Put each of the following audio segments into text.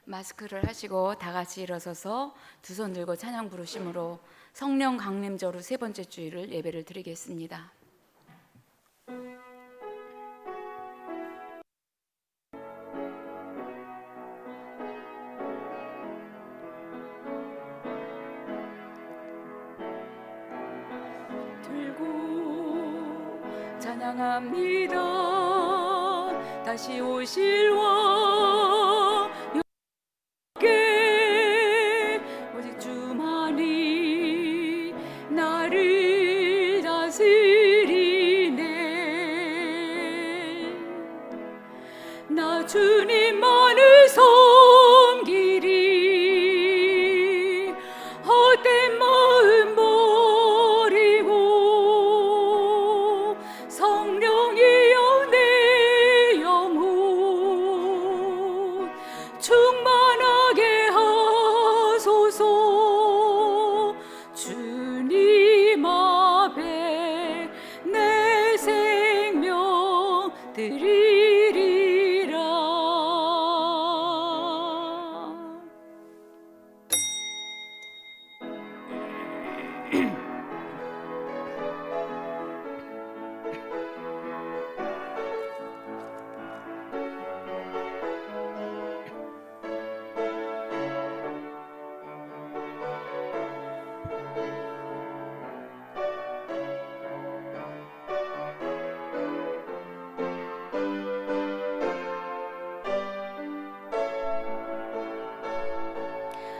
마스크를 하시고 다 같이 일어서서 두 손 들고 찬양 부르심으로 성령 강림절후 세 번째 주일을 예배를 드리겠습니다. 들고 찬양합니다. 다시 오실 왕 께 오직 주만이 나를 다스리네. 나 주님만을 섬기리. 헛된 마음 버리고 성령이여 내 영혼 충만하게 하소서. 주님 앞에 내 생명 드리리라.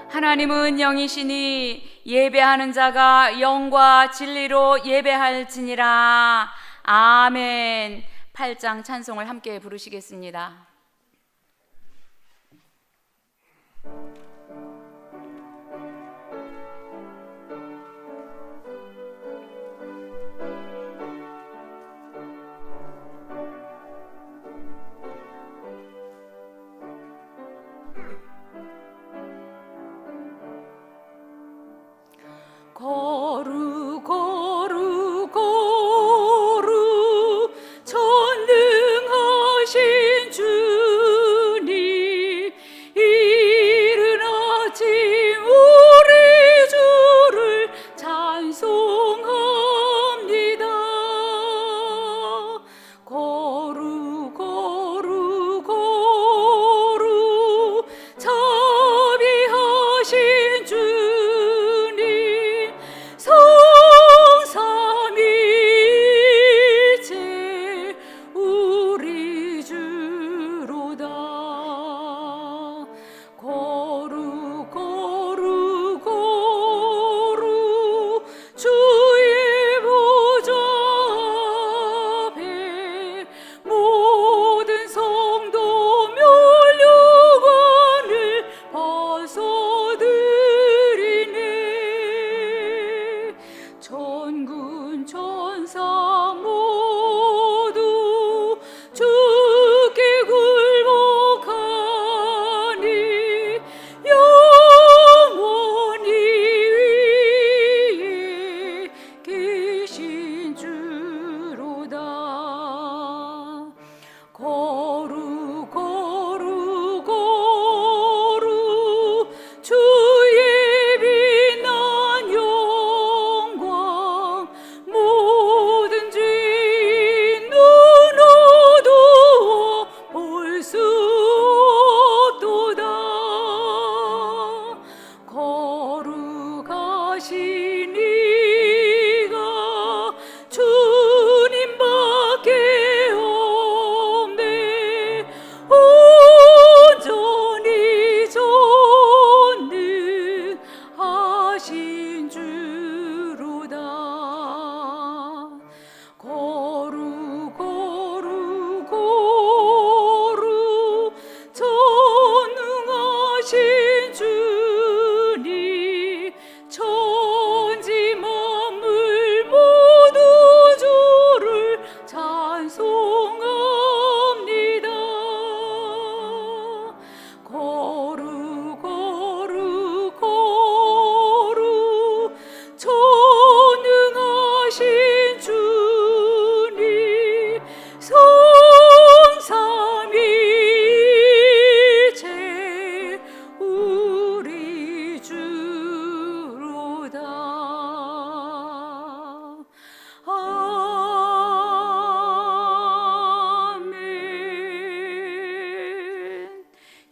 하나님은 영이시니 예배하는 자가 영과 진리로 예배할지니라. 아멘. 8장 찬송을 함께 부르시겠습니다. 거룩 거룩 거룩 전능하신 주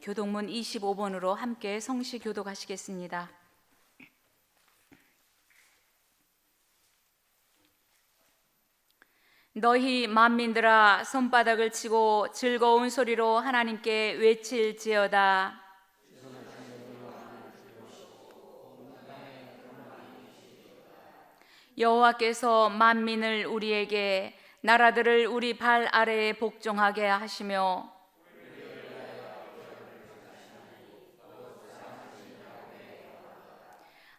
교동문 25번으로 함께 성시 교독하시겠습니다. 너희 만민들아 손바닥을 치고 즐거운 소리로 하나님께 외칠지어다. 여호와께서 만민을 우리에게, 나라들을 우리 발 아래에 복종하게 하시며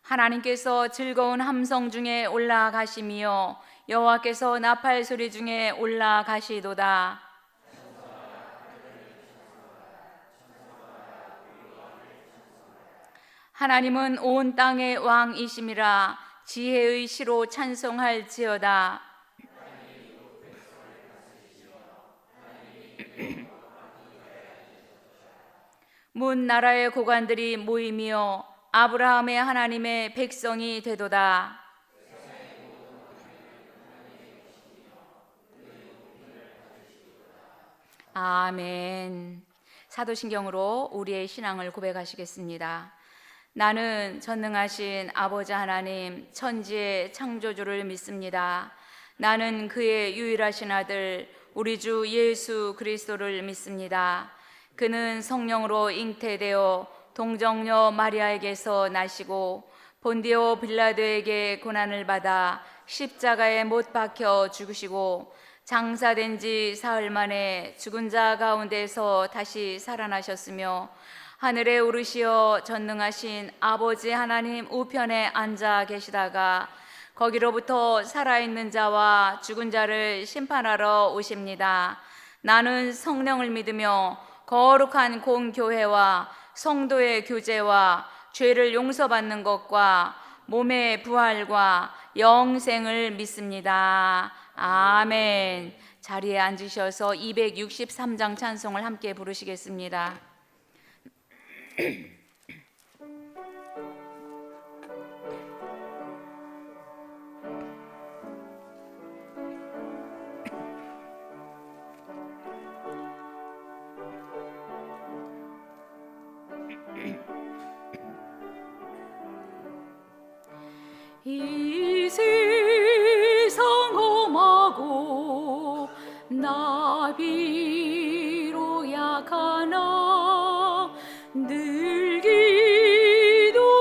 하나님께서 즐거운 함성 중에 올라가시며 여호와께서 나팔 소리 중에 올라가시도다. 하나님은 온 땅의 왕이심이라. 지혜의 시로 찬송할지어다. 문 나라의 고관들이 모이며 아브라함의 하나님의 백성이 되도다. 아멘. 사도신경으로 우리의 신앙을 고백하시겠습니다. 나는 전능하신 아버지 하나님 천지의 창조주를 믿습니다. 나는 그의 유일하신 아들 우리 주 예수 그리스도를 믿습니다. 그는 성령으로 잉태되어 동정녀 마리아에게서 나시고 본디오 빌라도에게 고난을 받아 십자가에 못 박혀 죽으시고 장사된 지 사흘 만에 죽은 자 가운데서 다시 살아나셨으며 하늘에 오르시어 전능하신 아버지 하나님 우편에 앉아 계시다가 거기로부터 살아있는 자와 죽은 자를 심판하러 오십니다. 나는 성령을 믿으며 거룩한 공교회와 성도의 교제와 죄를 용서받는 것과 몸의 부활과 영생을 믿습니다. 아멘. 자리에 앉으셔서 263장 찬송을 함께 부르시겠습니다. 이 세상 험하고 나비로 약하나 늘기도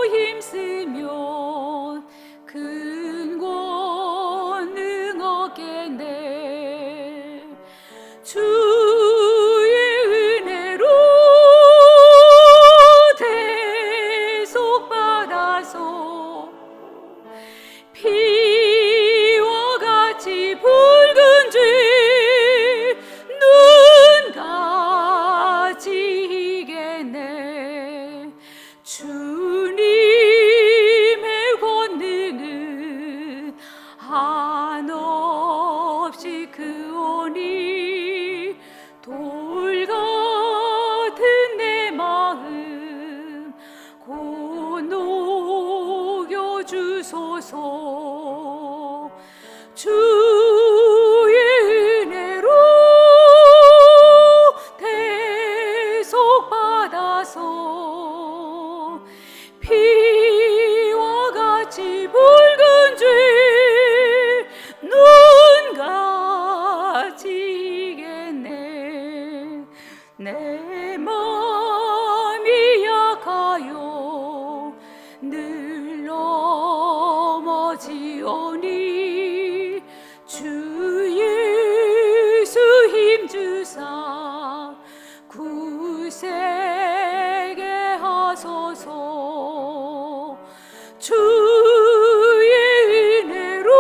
힘쓰면 큰 권능 얻겠네. 주의 은혜로 대속받아서 피와 같이 붉은 죄 눈같이 이겠네. 주님의 권능은 한없이 크오니 돌 같은 내 마음 곧 녹여 주소서. 주의 은혜로 대속받아서 피와 같이 붉은 죄 눈같이 이겠네. 내 마음이 약하여 늘 넘어지오니 주 예수 힘주사 굳세게 하소서. 주의 은혜로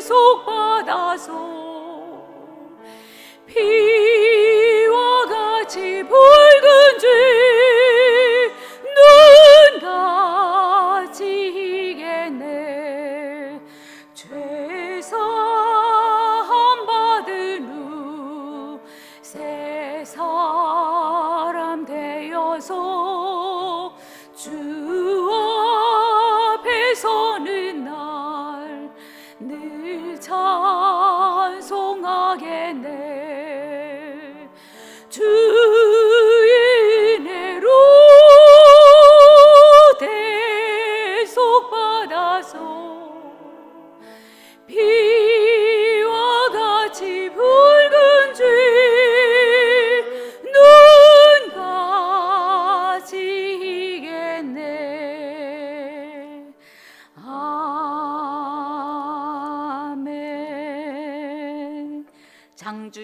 대속받아서 피와 같이 붉은 죄 눈같이 이겠네. 죄사함 받은 후 새 사람 되어서 주 앞에 서는 날 늘 찬송하겠네.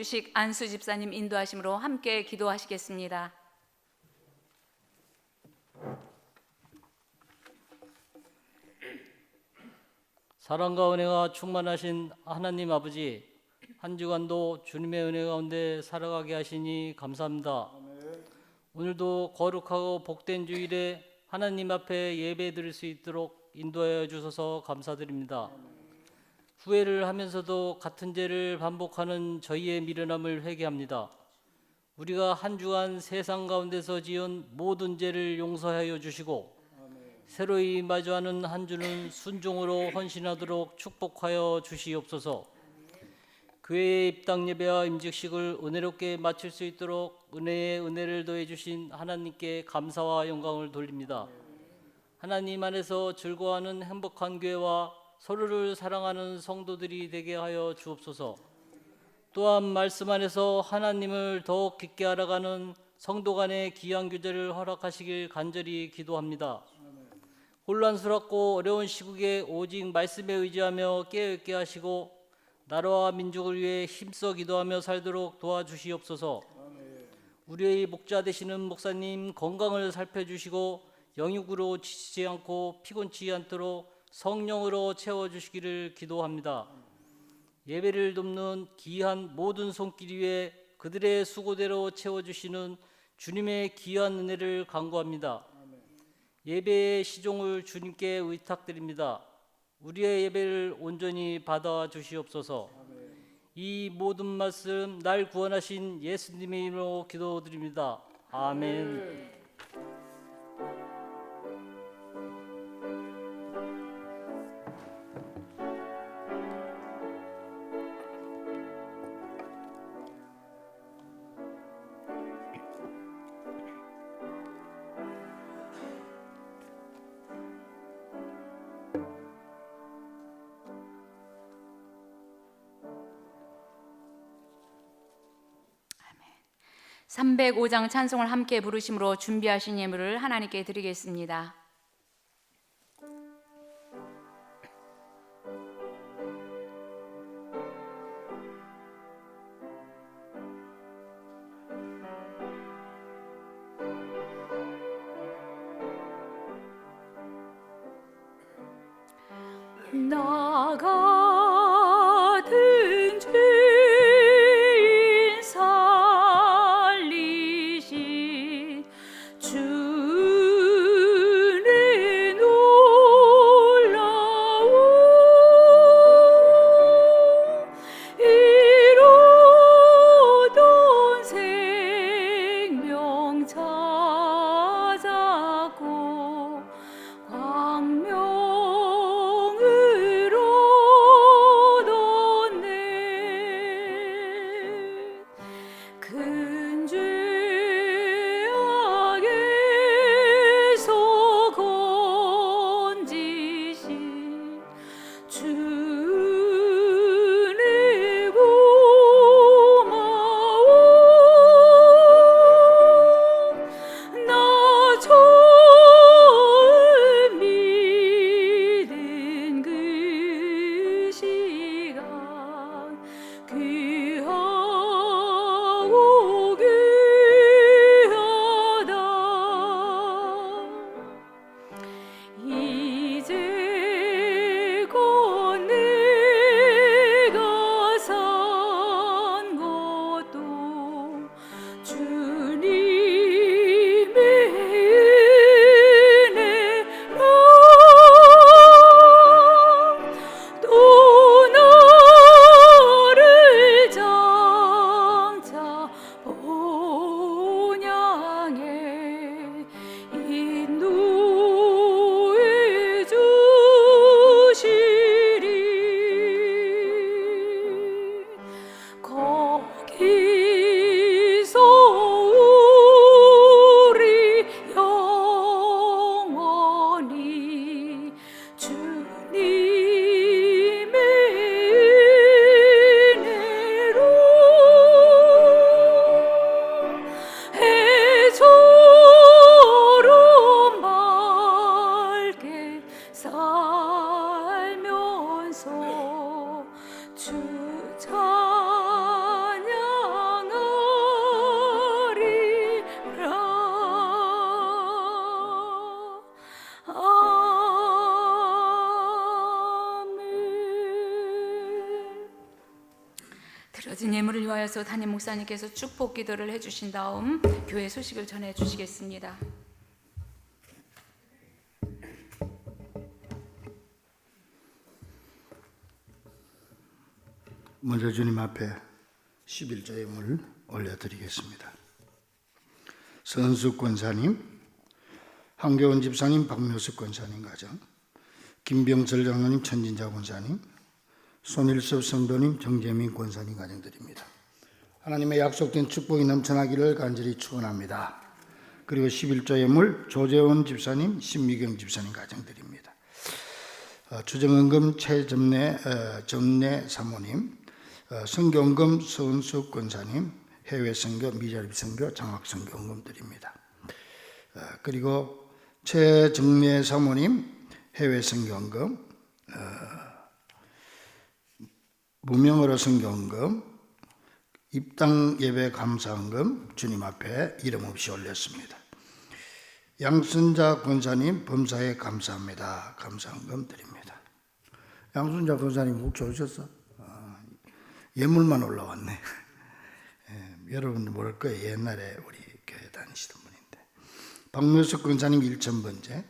김주식 안수 집사님 인도하심으로 함께 기도하시겠습니다. 사랑과 은혜가 충만하신 하나님 아버지, 한 주간도 주님의 은혜 가운데 살아가게 하시니 감사합니다. 오늘도 거룩하고 복된 주일에 하나님 앞에 예배 드릴 수 있도록 인도하여 주셔서 감사드립니다. 후회를 하면서도 같은 죄를 반복하는 저희의 미련함을 회개합니다. 우리가 한 주간 세상 가운데서 지은 모든 죄를 용서하여 주시고 새로이 마주하는 한 주는 순종으로 헌신하도록 축복하여 주시옵소서. 교회의 입당 예배와 임직식을 은혜롭게 마칠 수 있도록 은혜의 은혜를 더해 주신 하나님께 감사와 영광을 돌립니다. 하나님 안에서 즐거워하는 행복한 교회와 서로를 사랑하는 성도들이 되게 하여 주옵소서. 또한 말씀 안에서 하나님을 더욱 깊게 알아가는 성도 간의 귀한 교제를 허락하시길 간절히 기도합니다. 혼란스럽고 어려운 시국에 오직 말씀에 의지하며 깨어있게 하시고 나라와 민족을 위해 힘써 기도하며 살도록 도와주시옵소서. 우리의 목자 되시는 목사님 건강을 살펴주시고 영육으로 지치지 않고 피곤치 않도록 성령으로 채워주시기를 기도합니다. 예배를 돕는 귀한 모든 손길 위에 그들의 수고대로 채워주시는 주님의 귀한 은혜를 간구합니다. 예배의 시종을 주님께 의탁드립니다. 우리의 예배를 온전히 받아 주시옵소서. 이 모든 말씀 날 구원하신 예수님의 이름으로 기도드립니다. 아멘. 아멘. 305장 찬송을 함께 부르심으로 준비하신 예물을 하나님께 드리겠습니다. 나 같은 죄인 살리신 주의 놀라운 이루던 생명 찾았고 광명 큰 죄악에서 건지신 주의 고마움 나 처음 믿은 그 시간 귀하고 귀하다 이제껏 내가 산 것도 주님의 은혜라 또 나를 장차 본향에 인도해 주시리 거기서 우리 영원히 주님의 은혜로 드려진 예물을 위하여서 담임 목사님께서 축복 기도를 해주신 다음 교회 소식을 전해 주시겠습니다. 먼저 주님 앞에 11조 예물 올려드리겠습니다. 선숙 권사님, 한교원 집사님, 박묘숙 권사님 가정, 김병철 장로님, 천진자 권사님, 손일섭 성도님, 정재민 권사님 가정드립니다. 하나님의 약속된 축복이 넘쳐나기를 간절히 축원합니다. 그리고 11조 예물 조재원 집사님, 신미경 집사님 가정드립니다. 주정은금 최점내 사모님, 성경금 서은숙 권사님, 해외 선교, 미자립 선교, 장학 선교 헌금 드립니다. 그리고 최정래 사모님, 해외 선교 헌금, 무명어로 선교 헌금, 입당 예배 감사 헌금 주님 앞에 이름 없이 올렸습니다. 양순자 권사님, 범사에 감사합니다. 감사 헌금 드립니다. 양순자 권사님 혹시 오셨어? 예물만 올라왔네. 여러분들 모를 거예요. 옛날에 우리 교회 다니시던 분인데. 박묘숙 권사님 1000번째,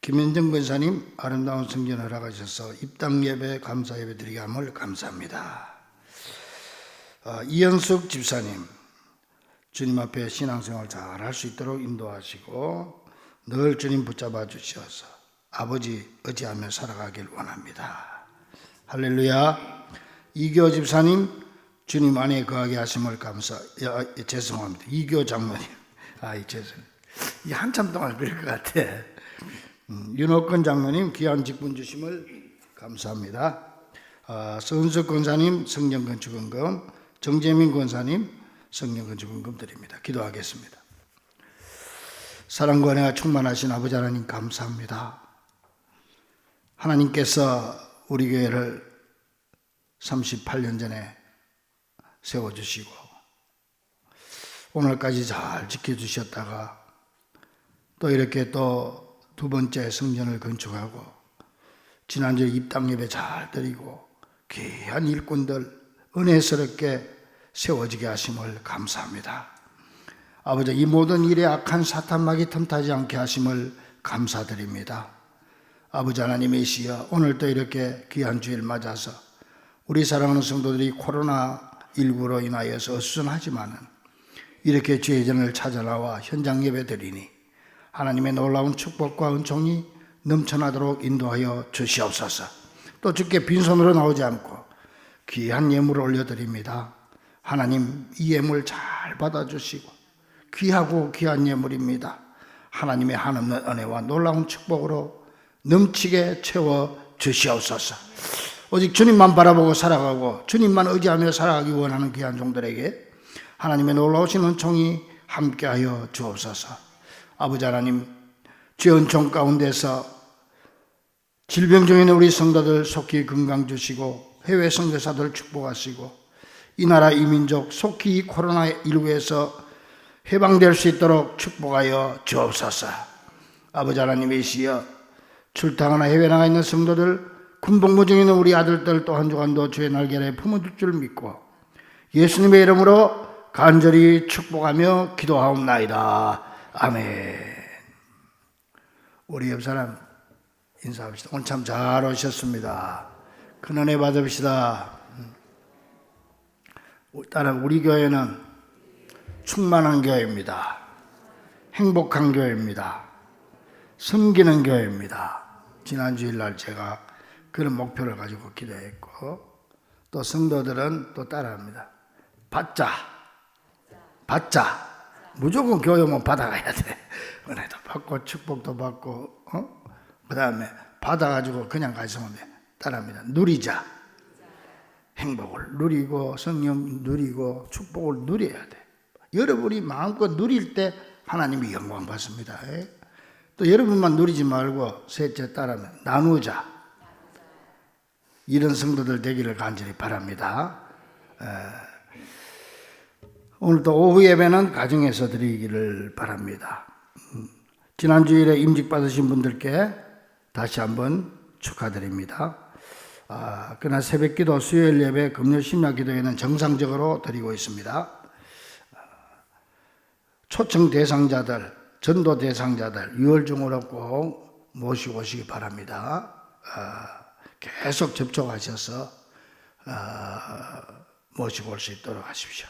김현정 권사님 아름다운 성전 허락하셔서 입당 예배 감사 예배 드리게 함을 감사합니다. 이현숙 집사님, 주님 앞에 신앙생활 잘 할 수 있도록 인도하시고 늘 주님 붙잡아 주셔서 아버지 의지하며 살아가길 원합니다. 할렐루야. 이교 집사님, 주님 안에 거하게 하심을 죄송합니다. 이교 장로님, 이 한참 동안 그럴 것 같아. 윤옥근 장로님, 귀한 직분 주심을 감사합니다. 서은석 권사님, 성전건축헌금, 정재민 권사님, 성전건축헌금 드립니다. 기도하겠습니다. 사랑과 은혜가 충만하신 아버지 하나님 감사합니다. 하나님께서 우리 교회를 38년 전에 세워주시고 오늘까지 잘 지켜주셨다가 또 이렇게 또 두 번째 성전을 건축하고 지난주에 입당 예배 잘 드리고 귀한 일꾼들 은혜스럽게 세워지게 하심을 감사합니다. 아버지, 이 모든 일에 악한 사탄막이 틈타지 않게 하심을 감사드립니다. 아버지 하나님이시여, 오늘도 이렇게 귀한 주일 맞아서 우리 사랑하는 성도들이 코로나19로 인하여서 어수선하지만은 이렇게 주의 전을 찾아나와 현장 예배 드리니 하나님의 놀라운 축복과 은총이 넘쳐나도록 인도하여 주시옵소서. 또 주께 빈손으로 나오지 않고 귀한 예물을 올려드립니다. 하나님, 이 예물 잘 받아주시고 귀하고 귀한 예물입니다. 하나님의 한없는 은혜와 놀라운 축복으로 넘치게 채워 주시옵소서. 오직 주님만 바라보고 살아가고 주님만 의지하며 살아가기 원하는 귀한 종들에게 하나님의 놀라우신 은총이 함께하여 주옵소서. 아버지 하나님, 주의 은총 가운데서 질병 중에 있는 우리 성도들 속히 건강 주시고 해외 선교사들 축복하시고 이 나라 이 민족 속히 코로나19에서 해방될 수 있도록 축복하여 주옵소서. 아버지 하나님이시여, 출타하거나 해외 나가 있는 성도들, 군복무 중에 있는 우리 아들들 또 한 주간도 주의 날개에 품어줄 줄 믿고 예수님의 이름으로 간절히 축복하며 기도하옵나이다. 아멘. 우리 옆 사람 인사합시다. 오늘 참 잘 오셨습니다. 큰 은혜 받읍시다. 따라 우리 교회는 충만한 교회입니다. 행복한 교회입니다. 섬기는 교회입니다. 지난 주일날 제가 그런 목표를 가지고 기도했고 또 성도들은 또 따라합니다. 받자. 무조건 교회 오면 받아가야 돼. 은혜도 받고 축복도 받고 그 다음에 받아가지고 그냥 가시면 돼. 따라합니다. 누리자. 행복을 누리고 성령 누리고 축복을 누려야 돼. 여러분이 마음껏 누릴 때 하나님이 영광 받습니다. 또 여러분만 누리지 말고 셋째 따라하면 나누자. 이런 성도들 되기를 간절히 바랍니다. 오늘도 오후 예배는 가정에서 드리기를 바랍니다. 지난 주일에 임직 받으신 분들께 다시 한번 축하드립니다. 그러나 새벽기도, 수요일 예배, 금요 심야기도에는 정상적으로 드리고 있습니다. 초청 대상자들, 전도 대상자들 6월 중으로 꼭 모시고 오시기 바랍니다. 계속 접촉하셔서 모시고 올 수 있도록 하십시오.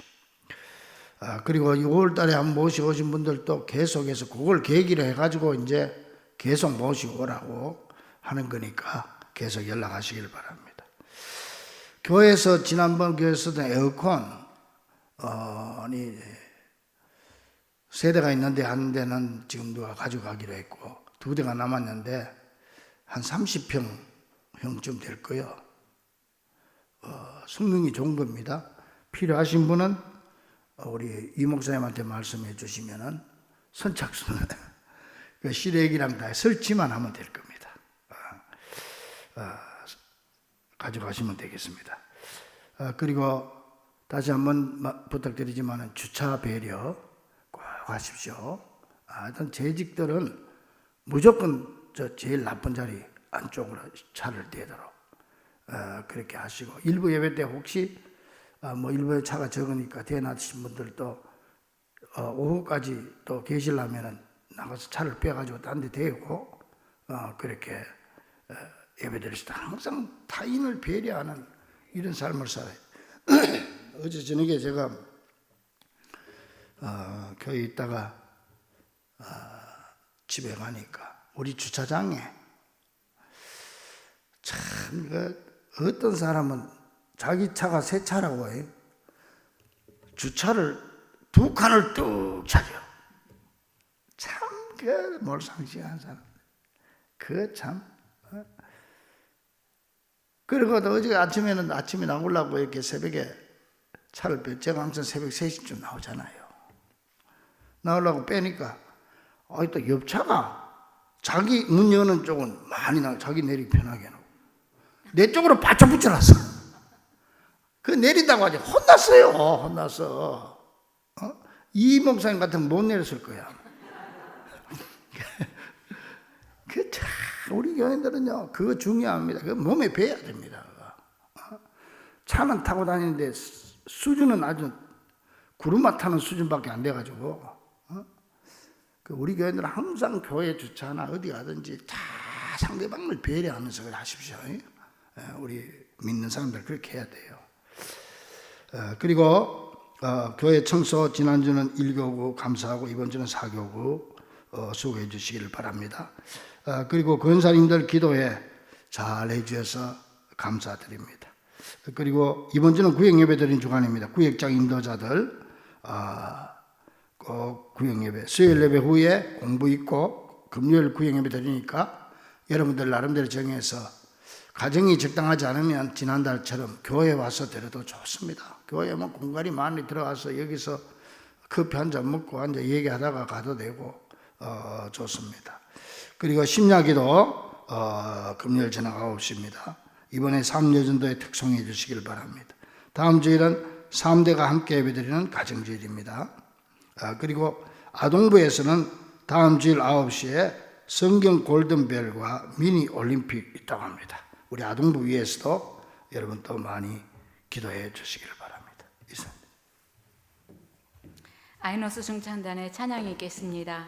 그리고 6월 달에 한번 모시고 오신 분들도 계속해서 그걸 계기로 해가지고 이제 계속 모시고 오라고 하는 거니까 계속 연락하시길 바랍니다. 교회에서 지난번 교회에서도 에어컨 세대가 있는데 한 대는 지금 누가 가져가기로 했고 2대가 남았는데 한 30평형쯤 될 거예요. 성능이 좋은 겁니다. 필요하신 분은 우리 이 목사님한테 말씀해 주시면은 선착순 시래기랑 다 설치만 하면 될 겁니다. 가져가시면 되겠습니다. 그리고 다시 한번 부탁드리지만 주차 배려 꼭 하십시오. 하여튼 재직들은 무조건 저 제일 나쁜 자리 안쪽으로 차를 대도록 그렇게 하시고, 일부 예배 때 혹시 일부에 차가 적으니까 대낮이신 분들도 오후까지 또 계시려면은 나가서 차를 빼가지고 딴 데 대고 그렇게 예배 드릴 때 항상 타인을 배려하는 이런 삶을 살아요. 어제 저녁에 제가 교회에 있다가 집에 가니까 우리 주차장에 참 어떤 사람은 자기 차가 새 차라고 해요. 주차를 2칸을 뚝 차죠. 참 몰상식한 사람. 참. 그리고 어제 아침에 나오려고 이렇게 새벽에 차를 제가 항상 새벽 3시쯤 나오잖아요. 나오려고 빼니까 또 옆차가 자기 문 여는 쪽은 많이 자기 내리기 편하게 해놓고 내 쪽으로 바짝 붙여놨어. 그 내린다고 하지. 혼났어요. 혼났어. 이 목사님 같으면 못 내렸을 거야. 우리 교인들은요, 그거 중요합니다. 그거 몸에 배야 됩니다. 차는 타고 다니는데 수준은 아주 구름만 타는 수준밖에 안 돼가지고, 우리 교인들은 항상 교회 주차나 어디 가든지 다 상대방을 배려하면서 하십시오. 우리 믿는 사람들 그렇게 해야 돼요. 그리고 교회 청소 지난주는 1교구 감사하고 이번 주는 4교구 수고해 주시기를 바랍니다. 그리고 권사님들 기도에 잘 해주셔서 감사드립니다. 그리고 이번 주는 구역예배 드린 주간입니다. 구역장 인도자들 꼭 구역예배, 수요일 예배 후에 공부 있고 금요일 구역예배 드리니까 여러분들 나름대로 정해서 가정이 적당하지 않으면 지난달처럼 교회 와서 드려도 좋습니다. 교회 공간이 많이 들어가서 여기서 커피 한 잔 먹고 앉아 얘기하다가 가도 되고 좋습니다. 그리고 심야기도 금요일 저녁 9시입니다. 이번에 3여전도에 특송해 주시길 바랍니다. 다음 주일은 3대가 함께 예배드리는 가정주일입니다. 그리고 아동부에서는 다음 주일 9시에 성경 골든벨과 미니 올림픽 있다고 합니다. 우리 아동부 위해서도 여러분 또 많이 기도해 주시기를 바랍니다. 이상입니다. 아이노스 중창단의 찬양이 있겠습니다.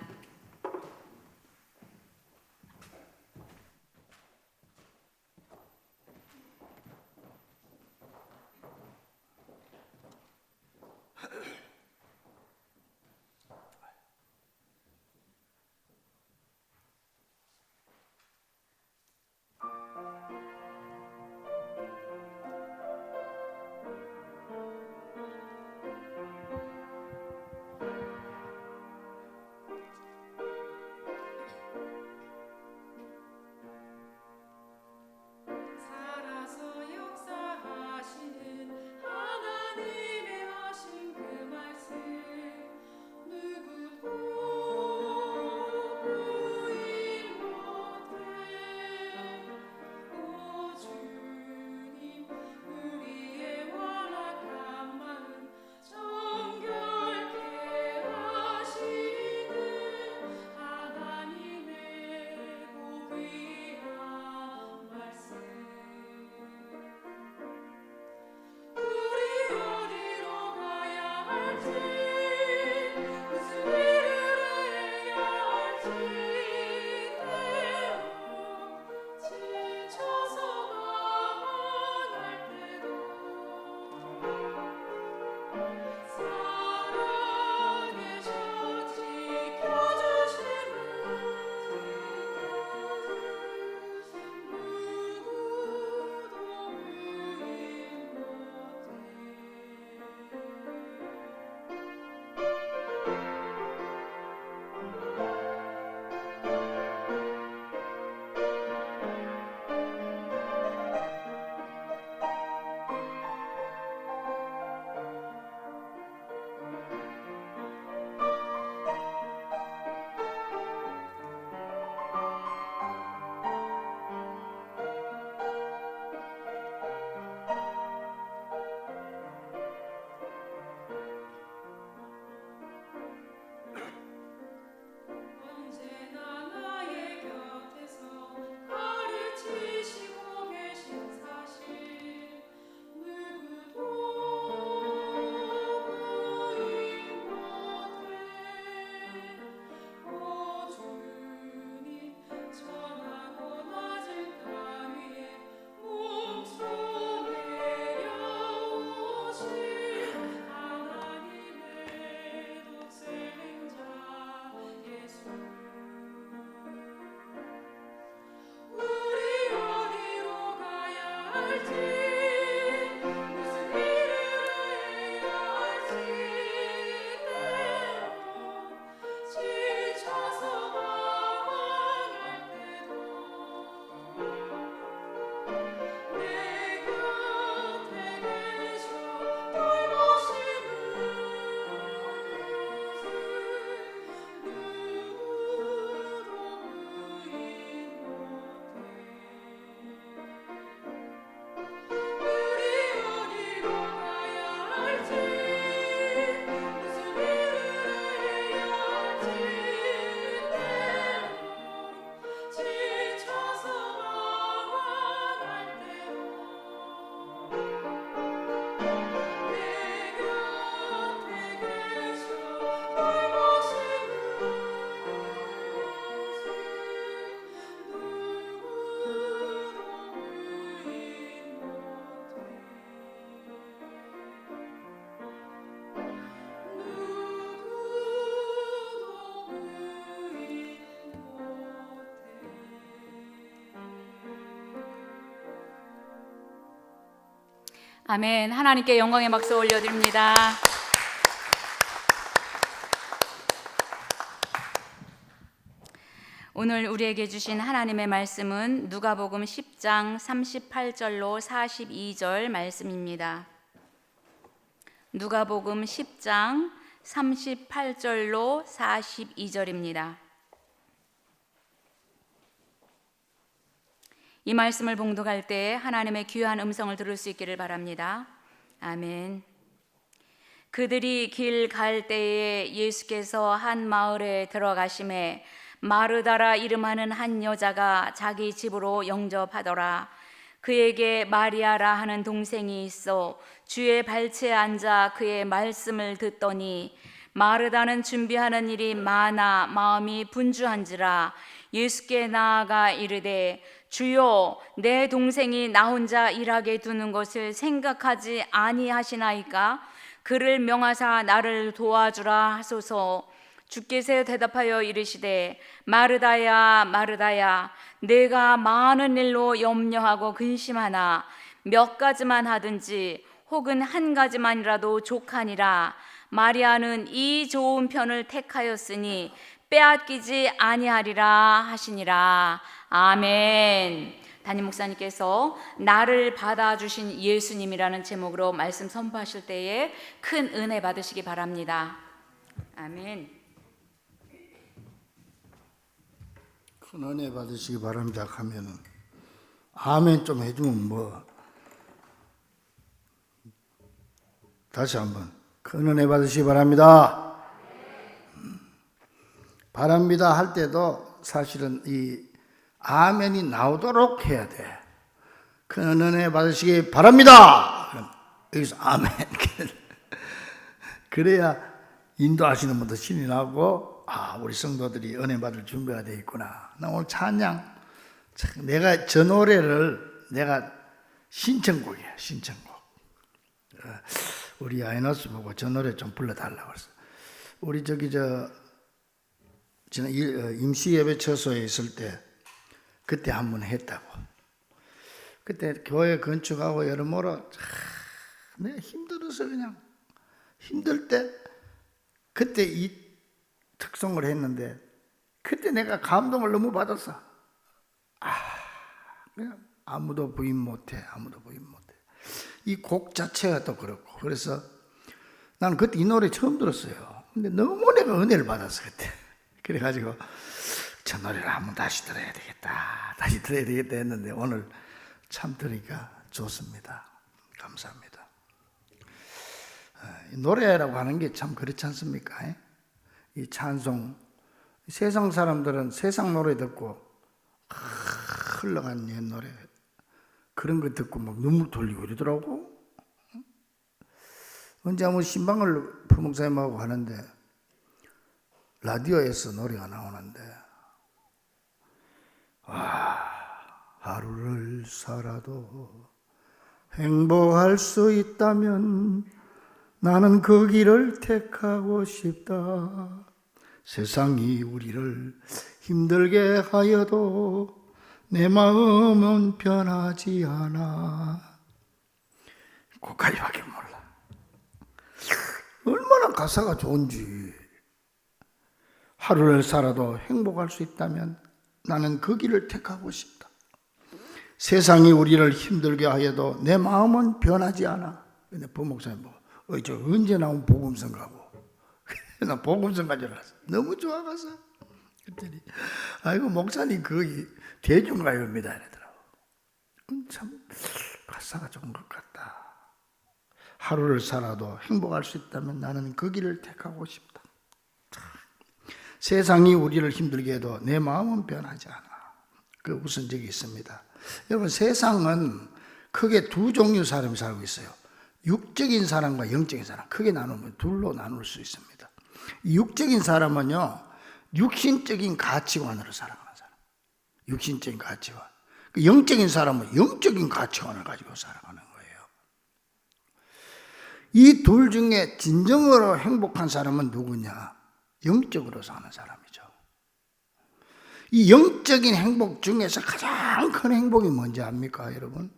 아멘. 하나님께 영광의 박수 올려드립니다. 오늘 우리에게 주신 하나님의 말씀은 누가복음 10장 38절로 42절 말씀입니다. 누가복음 10장 38절로 42절입니다. 이 말씀을 봉독할 때 하나님의 귀한 음성을 들을 수 있기를 바랍니다. 아멘. 그들이 길 갈 때에 예수께서 한 마을에 들어가심에 마르다라 이름하는 한 여자가 자기 집으로 영접하더라. 그에게 마리아라 하는 동생이 있어 주의 발치에 앉아 그의 말씀을 듣더니 마르다는 준비하는 일이 많아 마음이 분주한지라 예수께 나아가 이르되 주여 내 동생이 나 혼자 일하게 두는 것을 생각하지 아니하시나이까? 그를 명하사 나를 도와주라 하소서. 주께서 대답하여 이르시되 마르다야 마르다야 내가 많은 일로 염려하고 근심하나 몇 가지만 하든지 혹은 한 가지만이라도 족하니라. 마리아는 이 좋은 편을 택하였으니 빼앗기지 아니하리라 하시니라. 아멘. 담임 목사님께서 나를 받아주신 예수님이라는 제목으로 말씀 선포하실 때에 큰 은혜 받으시기 바랍니다. 아멘. 큰 은혜 받으시기 바랍니다 하면은 아멘 좀 해주면 뭐 다시 한번 큰 은혜 받으시기 바랍니다. 바랍니다 할 때도 사실은 이 아멘이 나오도록 해야 돼. 큰 은혜 받으시기 바랍니다. 그럼 여기서 아멘. 그래야 인도하시는 분도 신이 나고 우리 성도들이 은혜 받을 준비가 되어 있구나. 나 오늘 찬양 내가 저 노래를 내가 신청곡이야. 신청곡. 우리 아이너스 보고 저 노래 좀 불러달라고 그랬어. 우리 지난 임시예배 처소에 있을 때 그때 한 번 했다고. 그때 교회 건축하고 여러모로 내가 힘들어서 그냥 힘들 때 그때 이 특성을 했는데 그때 내가 감동을 너무 받았어. 그냥 아무도 부인 못해. 이 곡 자체가 또 그렇고. 그래서 나는 그때 이 노래 처음 들었어요. 근데 너무 내가 은혜를 받았어 그때. 그래가지고 저 노래를 한번 다시 들어야 되겠다 했는데 오늘 참 들으니까 좋습니다. 감사합니다. 노래라고 하는 게 참 그렇지 않습니까? 이 찬송, 세상 사람들은 세상 노래 듣고 흘러간 옛 노래 그런 거 듣고 막 눈물 돌리고 이러더라고. 언제 한번 신방을 부목사님하고 하는데 라디오에서 노래가 나오는데 하루를 살아도 행복할 수 있다면 나는 그 길을 택하고 싶다. 세상이 우리를 힘들게 하여도 내 마음은 변하지 않아. 그까지밖에 몰라. 얼마나 가사가 좋은지. 하루를 살아도 행복할 수 있다면 나는 그 길을 택하고 싶다. 세상이 우리를 힘들게 하여도 내 마음은 변하지 않아. 근데 부목사님 저 언제 나온 복음성가고 나 복음성가 줄 알았어. 너무 좋아가서 그랬더니 아이고 목사님 그거 대중가요입니다 이러더라고. 참 가사가 좋은 것 같다. 하루를 살아도 행복할 수 있다면 나는 그 길을 택하고 싶다. 세상이 우리를 힘들게 해도 내 마음은 변하지 않아. 그 무슨 적이 있습니다. 여러분 세상은 크게 두 종류 사람이 살고 있어요. 육적인 사람과 영적인 사람 크게 나누면 둘로 나눌 수 있습니다. 육적인 사람은요 육신적인 가치관으로 살아가는 사람. 육신적인 가치관. 영적인 사람은 영적인 가치관을 가지고 살아가는 거예요. 이 둘 중에 진정으로 행복한 사람은 누구냐? 영적으로 사는 사람이죠. 이 영적인 행복 중에서 가장 큰 행복이 뭔지 압니까, 여러분?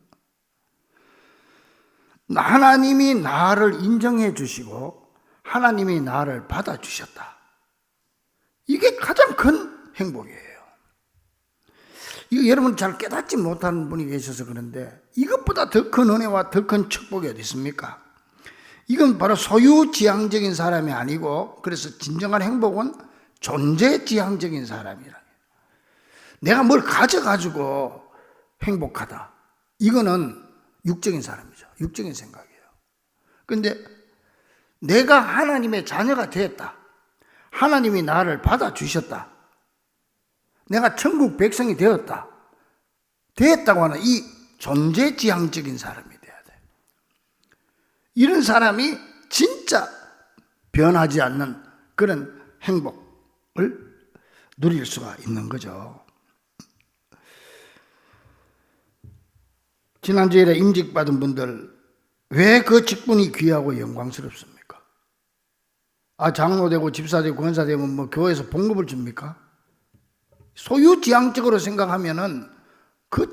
하나님이 나를 인정해 주시고 하나님이 나를 받아주셨다. 이게 가장 큰 행복이에요. 이거 여러분 잘 깨닫지 못하는 분이 계셔서 그런데 이것보다 더 큰 은혜와 더 큰 축복이 어디 있습니까? 이건 바로 소유지향적인 사람이 아니고, 그래서 진정한 행복은 존재지향적인 사람이라. 내가 뭘 가져가지고 행복하다. 이거는 육적인 사람이죠. 육적인 생각이에요. 그런데 내가 하나님의 자녀가 되었다. 하나님이 나를 받아주셨다. 내가 천국 백성이 되었다. 되었다고 하는 이 존재지향적인 사람이 돼야 돼. 이런 사람이 진짜 변하지 않는 그런 행복을 누릴 수가 있는 거죠. 지난주에 임직받은 분들 왜 그 직분이 귀하고 영광스럽습니까? 장로 되고 집사 되고 권사 되면 뭐 교회에서 봉급을 줍니까? 소유지향적으로 생각하면은 그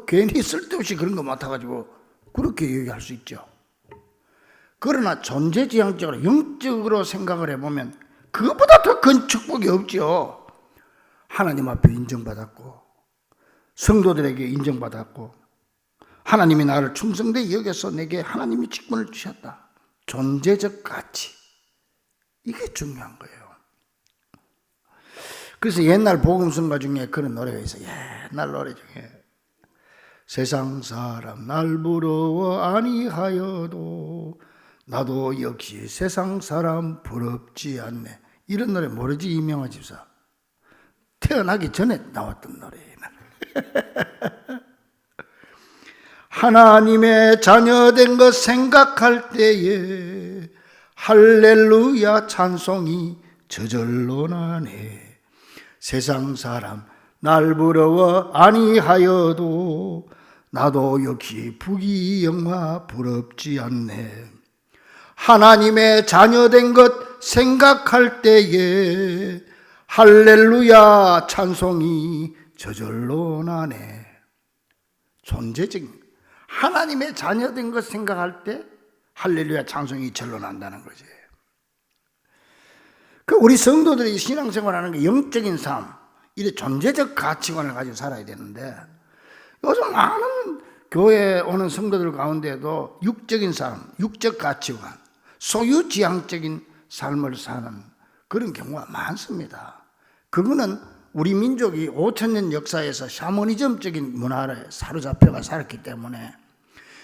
괜히 쓸데없이 그런 거 맡아가지고 그렇게 얘기할 수 있죠. 그러나 존재지향적으로 영적으로 생각을 해보면 그것보다 더 큰 축복이 없죠. 하나님 앞에 인정받았고 성도들에게 인정받았고 하나님이 나를 충성되게 여겨서 내게 하나님이 직분을 주셨다. 존재적 가치, 이게 중요한 거예요. 그래서 옛날 복음성가 중에 그런 노래가 있어요. 옛날 노래 중에 세상 사람 날 부러워 아니하여도 나도 역시 세상 사람 부럽지 않네. 이런 노래 모르지? 이명화 집사. 태어나기 전에 나왔던 노래예요. 하나님의 자녀된 것 생각할 때에 할렐루야 찬송이 저절로 나네. 세상 사람 날 부러워 아니하여도 나도 역시 부귀영화 부럽지 않네. 하나님의 자녀된 것 생각할 때에 할렐루야 찬송이 저절로 나네. 존재적인 하나님의 자녀된 것 생각할 때 할렐루야 찬송이 절로 난다는 거지. 우리 성도들이 신앙생활하는 게 영적인 삶, 이래 존재적 가치관을 가지고 살아야 되는데 요즘 많은 교회에 오는 성도들 가운데도 육적인 삶, 육적 가치관, 소유지향적인 삶을 사는 그런 경우가 많습니다. 그거는 우리 민족이 5,000년 역사에서 샤머니즘적인 문화를 사로잡혀가 살았기 때문에,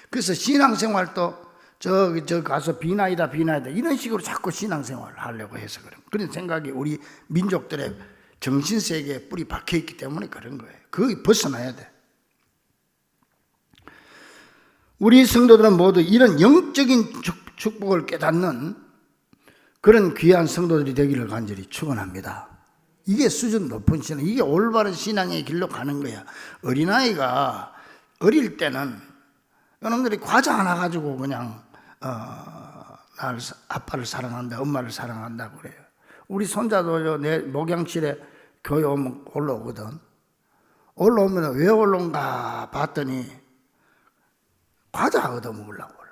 그래서 신앙생활도 저 가서 비나이다 이런 식으로 자꾸 신앙생활을 하려고 해서 그런 생각이 우리 민족들의 정신세계에 뿌리 박혀있기 때문에 그런 거예요. 그거 벗어나야 돼. 우리 성도들은 모두 이런 영적인 축복을 깨닫는 그런 귀한 성도들이 되기를 간절히 축원합니다. 이게 수준 높은 신앙, 이게 올바른 신앙의 길로 가는 거야. 어린아이가 어릴 때는 여러분들이 과자 하나 가지고 그냥 나를 아빠를 사랑한다, 엄마를 사랑한다고 그래요. 우리 손자도 내 목양실에 교회 오면 올라오거든. 올라오면 왜 올라온가 봤더니 과자 얻어먹으려고 올라.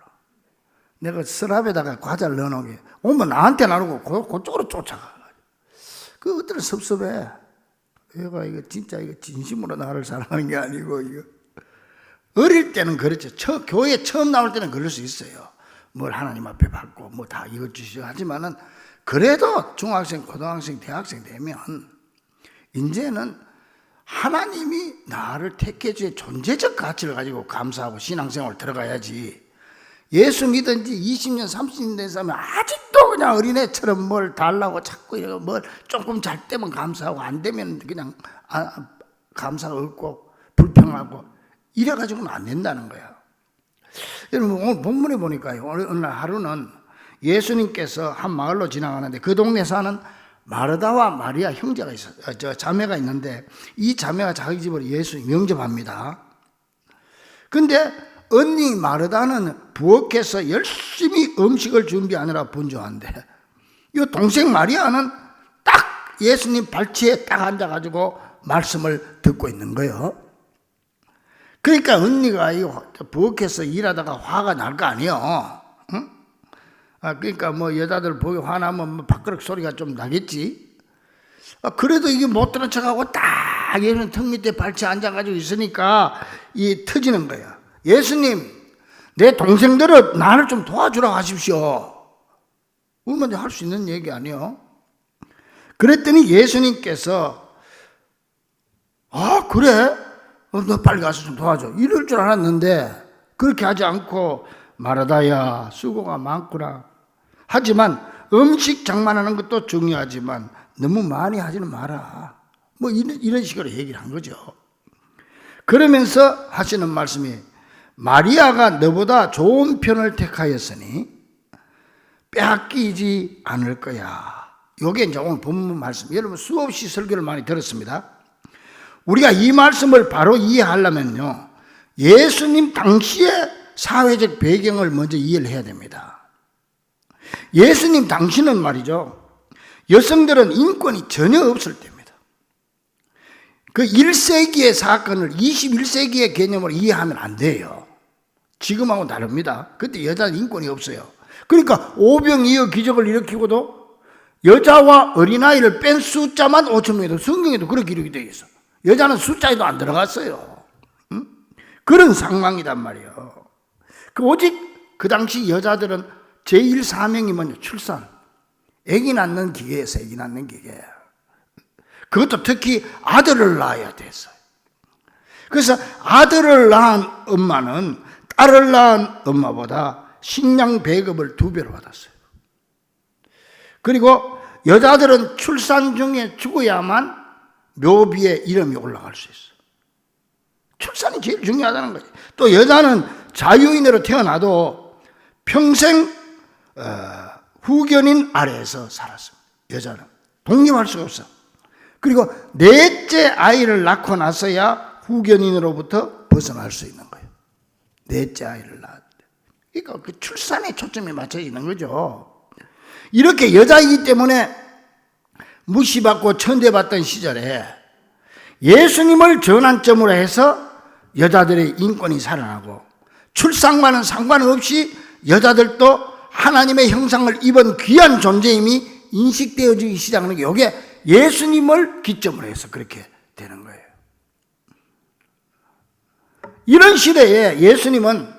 내가 서랍에다가 과자를 넣어놓게 오면 나한테 나누고 그쪽으로 쫓아가. 그 어떤 섭섭해. 얘가 이거 진짜 이거 진심으로 나를 사랑하는 게 아니고 이거. 어릴 때는 그렇죠. 교회 처음 나올 때는 그럴 수 있어요. 뭘 하나님 앞에 받고 뭐 다 이것 주시고 하지만은 그래도 중학생, 고등학생, 대학생 되면 이제는 하나님이 나를 택해 주의 존재적 가치를 가지고 감사하고 신앙생활 들어가야지. 예수 믿은 지 20년, 30년 된 사람이 아직도 그냥 어린애처럼 뭘 달라고 자꾸 이러고 뭘 조금 잘 되면 감사하고 안 되면 그냥 감사가 없고 불평하고 이래가지고는 안 된다는 거야. 여러분 오늘 본문에 보니까요. 어느 날 하루는 예수님께서 한 마을로 지나가는데 그 동네 사는 마르다와 마리아 형제가 있어요. 자매가 있는데 이 자매가 자기 집으로 예수님 영접합니다. 근데 언니 마르다는 부엌에서 열심히 음식을 준비하느라 분주한데 이 동생 마리아는 딱 예수님 발치에 딱 앉아가지고 말씀을 듣고 있는 거예요. 그러니까 언니가 이거 부엌에서 일하다가 화가 날 거 아니에요. 응? 그러니까 뭐 여자들 보기 화나면 뭐 밥그릇 소리가 좀 나겠지. 그래도 이게 못 들은 척하고 딱 얘는 턱 밑에 발치 앉아가지고 있으니까 이 터지는 거야. 예수님, 내 동생들은 나를 좀 도와주라고 하십시오. 얼마나 할 수 있는 얘기 아니에요? 그랬더니 예수님께서 그래? 너 빨리 가서 좀 도와줘. 이럴 줄 알았는데 그렇게 하지 않고 마르다야 수고가 많구나. 하지만 음식 장만하는 것도 중요하지만 너무 많이 하지는 마라. 뭐 이런 식으로 얘기를 한 거죠. 그러면서 하시는 말씀이 마리아가 너보다 좋은 편을 택하였으니 빼앗기지 않을 거야. 이게 이제 오늘 본문 말씀. 여러분 수없이 설교를 많이 들었습니다. 우리가 이 말씀을 바로 이해하려면요, 예수님 당시의 사회적 배경을 먼저 이해를 해야 됩니다. 예수님 당시는 말이죠, 여성들은 인권이 전혀 없을 때입니다. 그 1세기의 사건을 21세기의 개념으로 이해하면 안 돼요. 지금하고 다릅니다. 그때 여자는 인권이 없어요. 그러니까 오병이어 기적을 일으키고도 여자와 어린아이를 뺀 숫자만 5,000명이도 성경에도 그렇게 기록이 되어 있어. 여자는 숫자에도 안 들어갔어요. 응? 그런 상황이단 말이에요. 오직 그 당시 여자들은 제1사명이 뭐냐? 출산. 아기 낳는 기계에서 아기 낳는 기계. 그것도 특히 아들을 낳아야 됐어요. 그래서 아들을 낳은 엄마는 딸을 낳은 엄마보다 식량 배급을 2배로 받았어요. 그리고 여자들은 출산 중에 죽어야만 묘비에 이름이 올라갈 수 있어요. 출산이 제일 중요하다는 거죠. 또 여자는 자유인으로 태어나도 평생 후견인 아래에서 살았어요. 여자는 독립할 수가 없어. 그리고 넷째 아이를 낳고 나서야 후견인으로부터 벗어날 수 있는 거예요. 넷째 아이를 낳았대. 그러니까 그 출산에 초점이 맞춰져 있는 거죠. 이렇게 여자이기 때문에 무시받고 천대받던 시절에 예수님을 전환점으로 해서 여자들의 인권이 살아나고 출산과는 상관없이 여자들도 하나님의 형상을 입은 귀한 존재임이 인식되어지기 시작하는 게 이게 예수님을 기점으로 해서 그렇게 되는 거예요. 이런 시대에 예수님은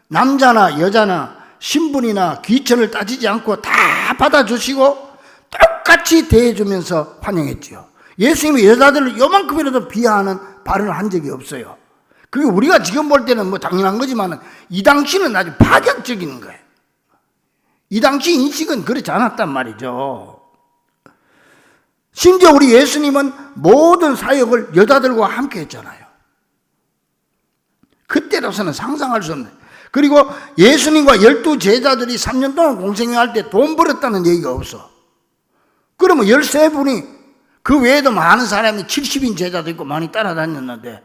남자나 여자나 신분이나 귀천을 따지지 않고 다 받아주시고 똑같이 대해주면서 환영했지요. 예수님이 여자들을 요만큼이라도 비하하는 발언을 한 적이 없어요. 그게 우리가 지금 볼 때는 뭐 당연한 거지만 이 당시는 아주 파격적인 거예요. 이 당시 인식은 그렇지 않았단 말이죠. 심지어 우리 예수님은 모든 사역을 여자들과 함께 했잖아요. 그때로서는 상상할 수 없는. 그리고 예수님과 12 제자들이 3년 동안 공생활할 때 돈 벌었다는 얘기가 없어. 그러면 13분이 그 외에도 많은 사람이 70인 제자도 있고 많이 따라다녔는데,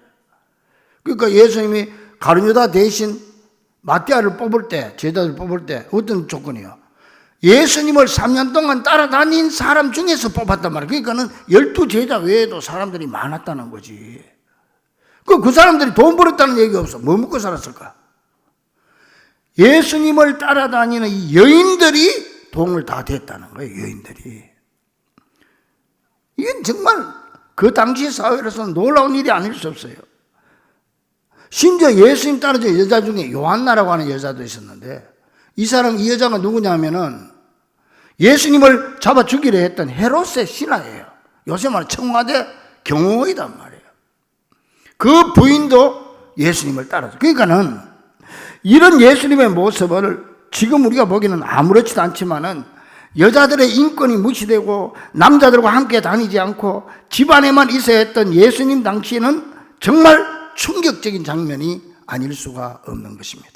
그러니까 예수님이 가룟유다 대신 마띠아를 뽑을 때, 제자들 뽑을 때 어떤 조건이요? 예수님을 3년 동안 따라다닌 사람 중에서 뽑았단 말이에요. 그러니까는 12 제자 외에도 사람들이 많았다는 거지. 그 사람들이 돈 벌었다는 얘기가 없어. 뭐 먹고 살았을까? 예수님을 따라다니는 이 여인들이 돈을 다 댔다는 거예요. 여인들이. 이건 정말 그 당시 사회로서는 놀라운 일이 아닐 수 없어요. 심지어 예수님 따라준 여자 중에 요한나라고 하는 여자도 있었는데, 이 여자가 누구냐면은 예수님을 잡아 죽이려 했던 헤롯의 신하예요. 요새 말하는 청와대 경호이단 말이에요. 그 부인도 예수님을 따라줘. 그러니까는 이런 예수님의 모습을 지금 우리가 보기에는 아무렇지도 않지만은 여자들의 인권이 무시되고 남자들과 함께 다니지 않고 집안에만 있어야 했던 예수님 당시에는 정말 충격적인 장면이 아닐 수가 없는 것입니다.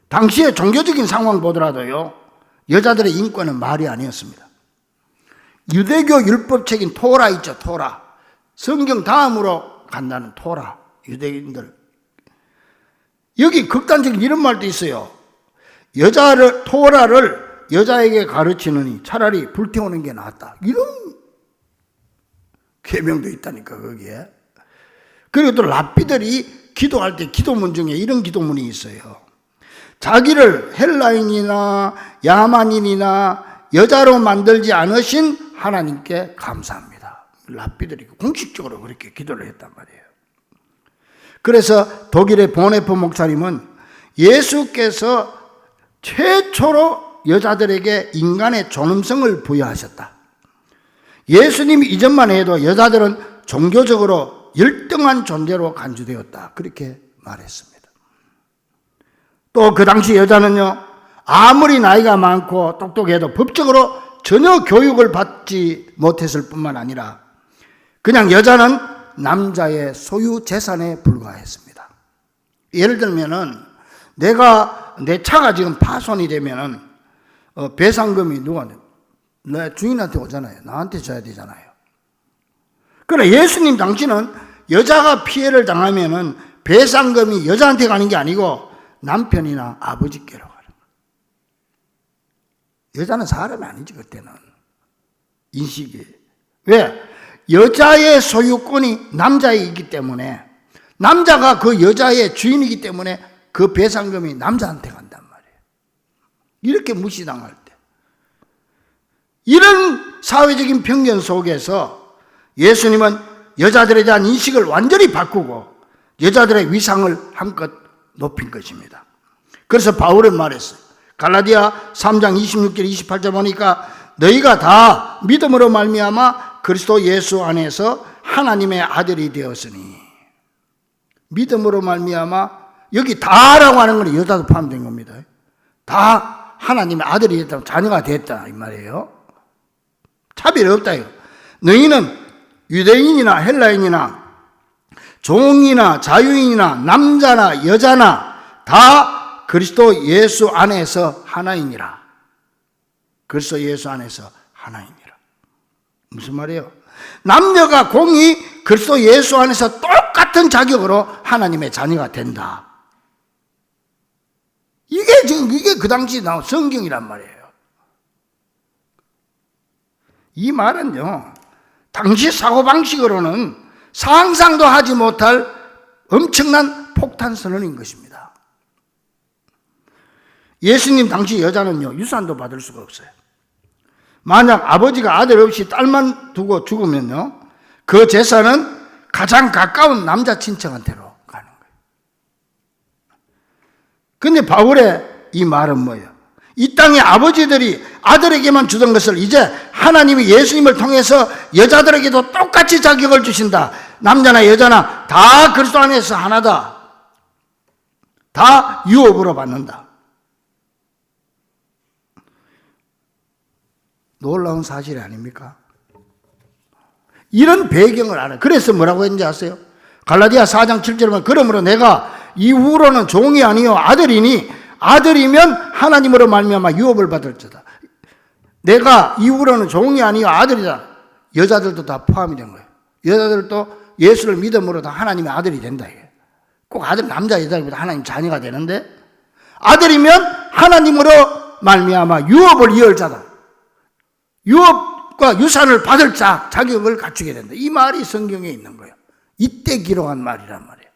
당시의 종교적인 상황 보더라도요, 여자들의 인권은 말이 아니었습니다. 유대교 율법책인 토라 있죠, 토라. 성경 다음으로 간다는 토라, 유대인들. 여기 극단적인 이런 말도 있어요. 토라를 여자에게 가르치느니 차라리 불태우는 게 낫다. 이런 계명도 있다니까, 거기에. 그리고 또 랍비들이 기도할 때 기도문 중에 이런 기도문이 있어요. 자기를 헬라인이나 야만인이나 여자로 만들지 않으신 하나님께 감사합니다. 랍비들이 공식적으로 그렇게 기도를 했단 말이에요. 그래서 독일의 보네프 목사님은 예수께서 최초로 여자들에게 인간의 존엄성을 부여하셨다. 예수님 이전만 해도 여자들은 종교적으로 열등한 존재로 간주되었다. 그렇게 말했습니다. 또 그 당시 여자는요, 아무리 나이가 많고 똑똑해도 법적으로 전혀 교육을 받지 못했을 뿐만 아니라 그냥 여자는 남자의 소유 재산에 불과했습니다. 예를 들면은 내 차가 지금 파손이 되면은 배상금이 내 주인한테 오잖아요. 나한테 줘야 되잖아요. 그러나 예수님 당시는 여자가 피해를 당하면은 배상금이 여자한테 가는 게 아니고 남편이나 아버지께로 가는 거예요. 여자는 사람이 아니지 그때는. 인식이. 왜? 여자의 소유권이 남자에 있기 때문에, 남자가 그 여자의 주인이기 때문에 그 배상금이 남자한테 간단 말이에요. 이렇게 무시당할 때. 이런 사회적인 편견 속에서 예수님은 여자들에 대한 인식을 완전히 바꾸고 여자들의 위상을 한껏 높인 것입니다. 그래서 바울은 말했어요. 갈라디아 3장 26절 28절 보니까 너희가 다 믿음으로 말미암아 그리스도 예수 안에서 하나님의 아들이 되었으니, 믿음으로 말미암아, 여기 다라고 하는 건 여자도 포함된 겁니다. 다 하나님의 아들이 됐다, 자녀가 됐다 이 말이에요. 차별이 없다 이거. 너희는 유대인이나 헬라인이나 종이나 자유인이나 남자나 여자나 다 그리스도 예수 안에서 하나이니라. 그리스도 예수 안에서 하나이니라. 무슨 말이에요? 남녀가 공히 그리스도 예수 안에서 똑같은 자격으로 하나님의 자녀가 된다. 이게 그 당시 나온 성경이란 말이에요. 이 말은요, 당시 사고방식으로는 상상도 하지 못할 엄청난 폭탄 선언인 것입니다. 예수님 당시 여자는요, 유산도 받을 수가 없어요. 만약 아버지가 아들 없이 딸만 두고 죽으면요, 그 재산은 가장 가까운 남자 친척한테로 가는 거예요. 근데 바울의 이 말은 뭐예요? 이 땅의 아버지들이 아들에게만 주던 것을 이제 하나님이 예수님을 통해서 여자들에게도 똑같이 자격을 주신다. 남자나 여자나 다 그리스도 안에서 하나다. 다 유업으로 받는다. 놀라운 사실이 아닙니까? 이런 배경을 알아요. 그래서 뭐라고 했는지 아세요? 갈라디아 4장 7절에 보면 그러므로 내가 이후로는 종이 아니요 아들이니 아들이면 하나님으로 말미암아 유업을 받을 자다. 내가 이후로는 종이 아니요 아들이다. 여자들도 다 포함이 된 거예요. 여자들도 예수를 믿음으로 다 하나님의 아들이 된다. 꼭 아들 남자 여자보다 하나님 자녀가 되는데 아들이면 하나님으로 말미암아 유업을 이을 자다. 유업과 유산을 받을 자격을 갖추게 된다. 이 말이 성경에 있는 거예요. 이때 기록한 말이란 말이에요.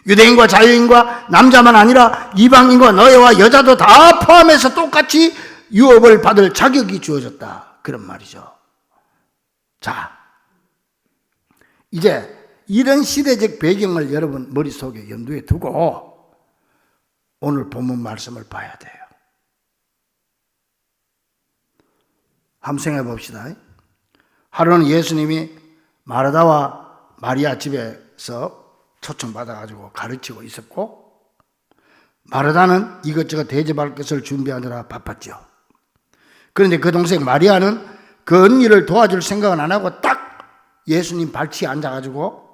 유대인과 자유인과 남자만 아니라 이방인과 노예와 여자도 다 포함해서 똑같이 유업을 받을 자격이 주어졌다. 그런 말이죠. 자, 이제 이런 시대적 배경을 여러분 머릿속에 염두에 두고 오늘 본문 말씀을 봐야 돼요. 한번 생각해 봅시다. 하루는 예수님이 마르다와 마리아 집에서 초청받아가지고 가르치고 있었고, 마르다는 이것저것 대접할 것을 준비하느라 바빴죠. 그런데 그 동생 마리아는 그 언니를 도와줄 생각은 안 하고 딱 예수님 발치에 앉아가지고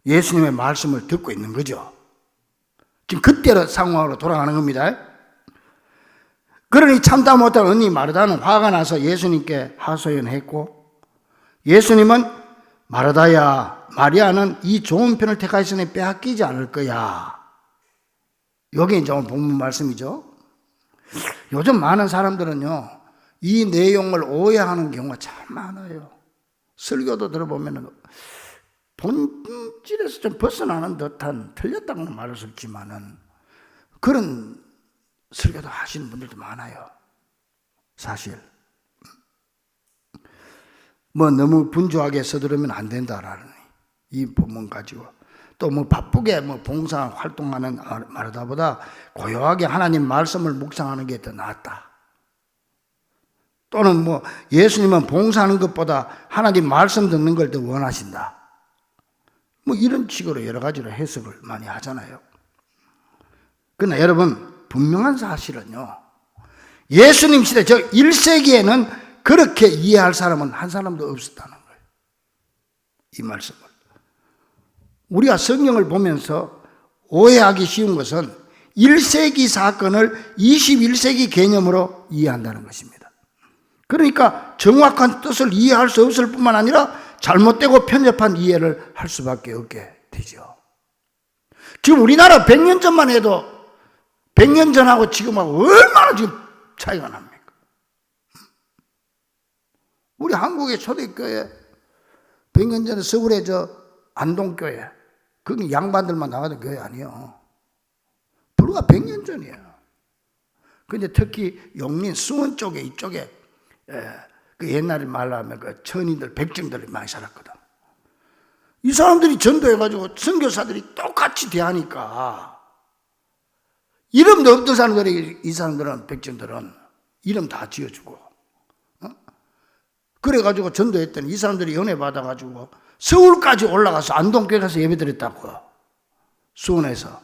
예수님의 말씀을 듣고 있는 거죠. 지금 그때로 상황으로 돌아가는 겁니다. 그러니 참다 못한 언니 마르다는 화가 나서 예수님께 하소연했고, 예수님은 마르다야, 마리아는 이 좋은 편을 택하였으니 빼앗기지 않을 거야. 여기 이제 오늘 본문 말씀이죠. 요즘 많은 사람들은요, 이 내용을 오해하는 경우가 참 많아요. 설교도 들어보면 본질에서 좀 벗어나는 듯한, 틀렸다고는 말할 수 없지만은 그런 설교도 하시는 분들도 많아요. 사실 뭐 너무 분주하게 서두르면 안 된다라는 이 본문 가지고 또 뭐 바쁘게 뭐 봉사 활동하는 말하다 보다 고요하게 하나님 말씀을 묵상하는 게 더 낫다. 또는 뭐 예수님은 봉사하는 것보다 하나님 말씀 듣는 걸 더 원하신다. 뭐 이런 식으로 여러 가지로 해석을 많이 하잖아요. 그러나 여러분, 분명한 사실은요, 예수님 시대 저 1세기에는 그렇게 이해할 사람은 한 사람도 없었다는 거예요. 이 말씀을. 우리가 성경을 보면서 오해하기 쉬운 것은 1세기 사건을 21세기 개념으로 이해한다는 것입니다. 그러니까 정확한 뜻을 이해할 수 없을 뿐만 아니라 잘못되고 편협한 이해를 할 수밖에 없게 되죠. 지금 우리나라 100년 전만 해도 100년 전하고 지금하고 얼마나 지금 차이가 납니까? 우리 한국의 초대교회 100년 전에 서울의 저 안동교회, 거기 양반들만 나가던 교회 아니에요. 불과 100년 전이에요. 근데 특히 용린 수원 쪽에 이쪽에 그 옛날에 말로 하면 그 천인들, 백정들이 많이 살았거든. 이 사람들이 전도해가지고 선교사들이 똑같이 대하니까 이름도 없던 사람들이, 이 사람들은, 백정들은 이름 다 지어주고, 그래가지고 전도했더니 이 사람들이 연애 받아가지고 서울까지 올라가서 안동교회 가서 예배 드렸다고. 수원에서.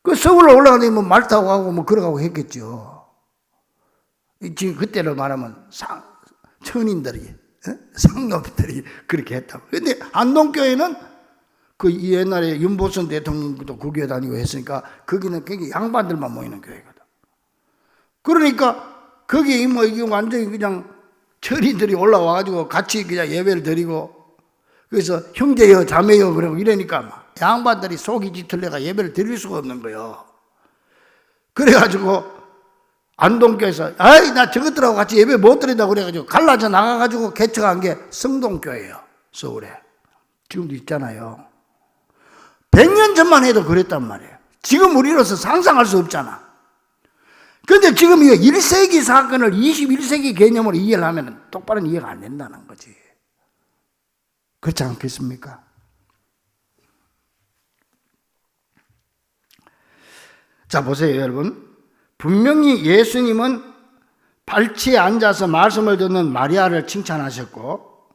그 서울로 올라가더니 뭐 말 타고 가고 뭐 걸어가고 했겠죠. 지금 그때로 말하면 천인들이, 상놈들이 그렇게 했다고. 근데 안동교회는 그 옛날에 윤보선 대통령도 그 교회 다니고 했으니까 거기는 굉장히 양반들만 모이는 교회거든. 그러니까 거기 뭐 이게 완전히 그냥 천인들이 올라와가지고 같이 그냥 예배를 드리고, 그래서 형제여 자매여 그러고 이러니까 막 양반들이 속이 짙을래가 예배를 드릴 수가 없는 거예요. 그래가지고 안동교회에서 아이 나 저것들하고 같이 예배 못 드린다고 그래가지고 갈라져 나가가지고 개척한 게 성동교회예요. 서울에. 지금도 있잖아요. 100년 전만 해도 그랬단 말이에요. 지금 우리로서 상상할 수 없잖아. 그런데 지금 이 1세기 사건을 21세기 개념으로 이해를 하면 똑바로 이해가 안 된다는 거지. 그렇지 않겠습니까? 자, 보세요, 여러분. 분명히 예수님은 발치에 앉아서 말씀을 듣는 마리아를 칭찬하셨고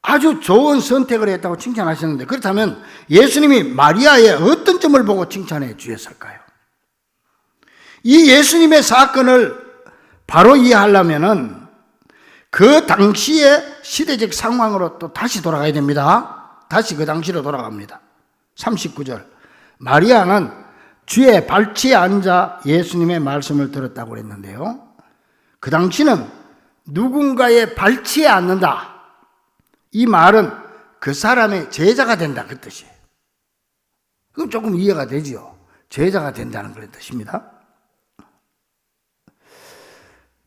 아주 좋은 선택을 했다고 칭찬하셨는데, 그렇다면 예수님이 마리아의 어떤 점을 보고 칭찬해 주셨을까요? 이 예수님의 사건을 바로 이해하려면은 그 당시의 시대적 상황으로 또 다시 돌아가야 됩니다. 다시 그 당시로 돌아갑니다. 39절. 마리아는 주의 발치에 앉아 예수님의 말씀을 들었다고 그랬는데요. 그 당시는 누군가의 발치에 앉는다. 이 말은 그 사람의 제자가 된다, 그 뜻이에요. 그럼 조금 이해가 되죠. 제자가 된다는 그런 뜻입니다.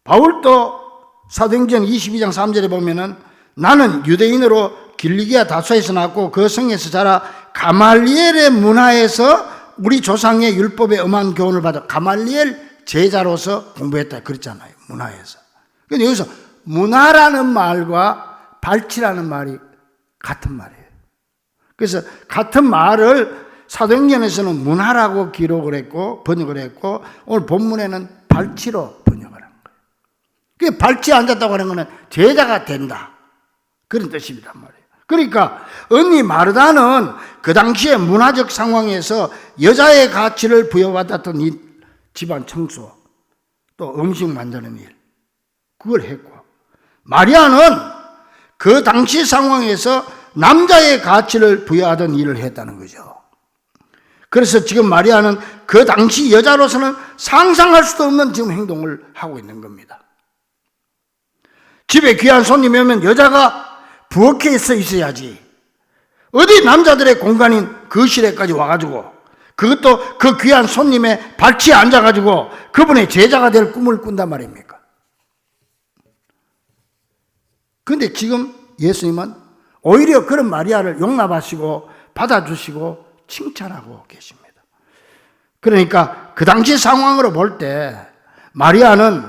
바울도 사도행전 22장 3절에 보면은 나는 유대인으로 길리기아 다소에서 낳고 그 성에서 자라 가말리엘의 문화에서 우리 조상의 율법에 엄한 교훈을 받아 가말리엘 제자로서 공부했다 그랬잖아요. 문화에서. 근데 여기서 문화라는 말과 발치라는 말이 같은 말이에요. 그래서 같은 말을 사도행전에서는 문화라고 기록을 했고 번역을 했고 오늘 본문에는 발치로 번역을 한 거예요. 그 발치에 앉았다고 하는 것은 제자가 된다. 그런 뜻입니다 말이에요. 그러니까 언니 마르다는 그 당시의 문화적 상황에서 여자의 가치를 부여받았던 이 집안 청소 또 음식 만드는 일 그걸 했고, 마리아는 그 당시 상황에서 남자의 가치를 부여하던 일을 했다는 거죠. 그래서 지금 마리아는 그 당시 여자로서는 상상할 수도 없는 지금 행동을 하고 있는 겁니다. 집에 귀한 손님이 오면 여자가 부엌에 서 있어야지. 어디 남자들의 공간인 거실에까지 와가지고 그것도 그 귀한 손님의 발치에 앉아가지고 그분의 제자가 될 꿈을 꾼단 말입니까? 그런데 지금 예수님은 오히려 그런 마리아를 용납하시고 받아주시고 칭찬하고 계십니다. 그러니까 그 당시 상황으로 볼 때 마리아는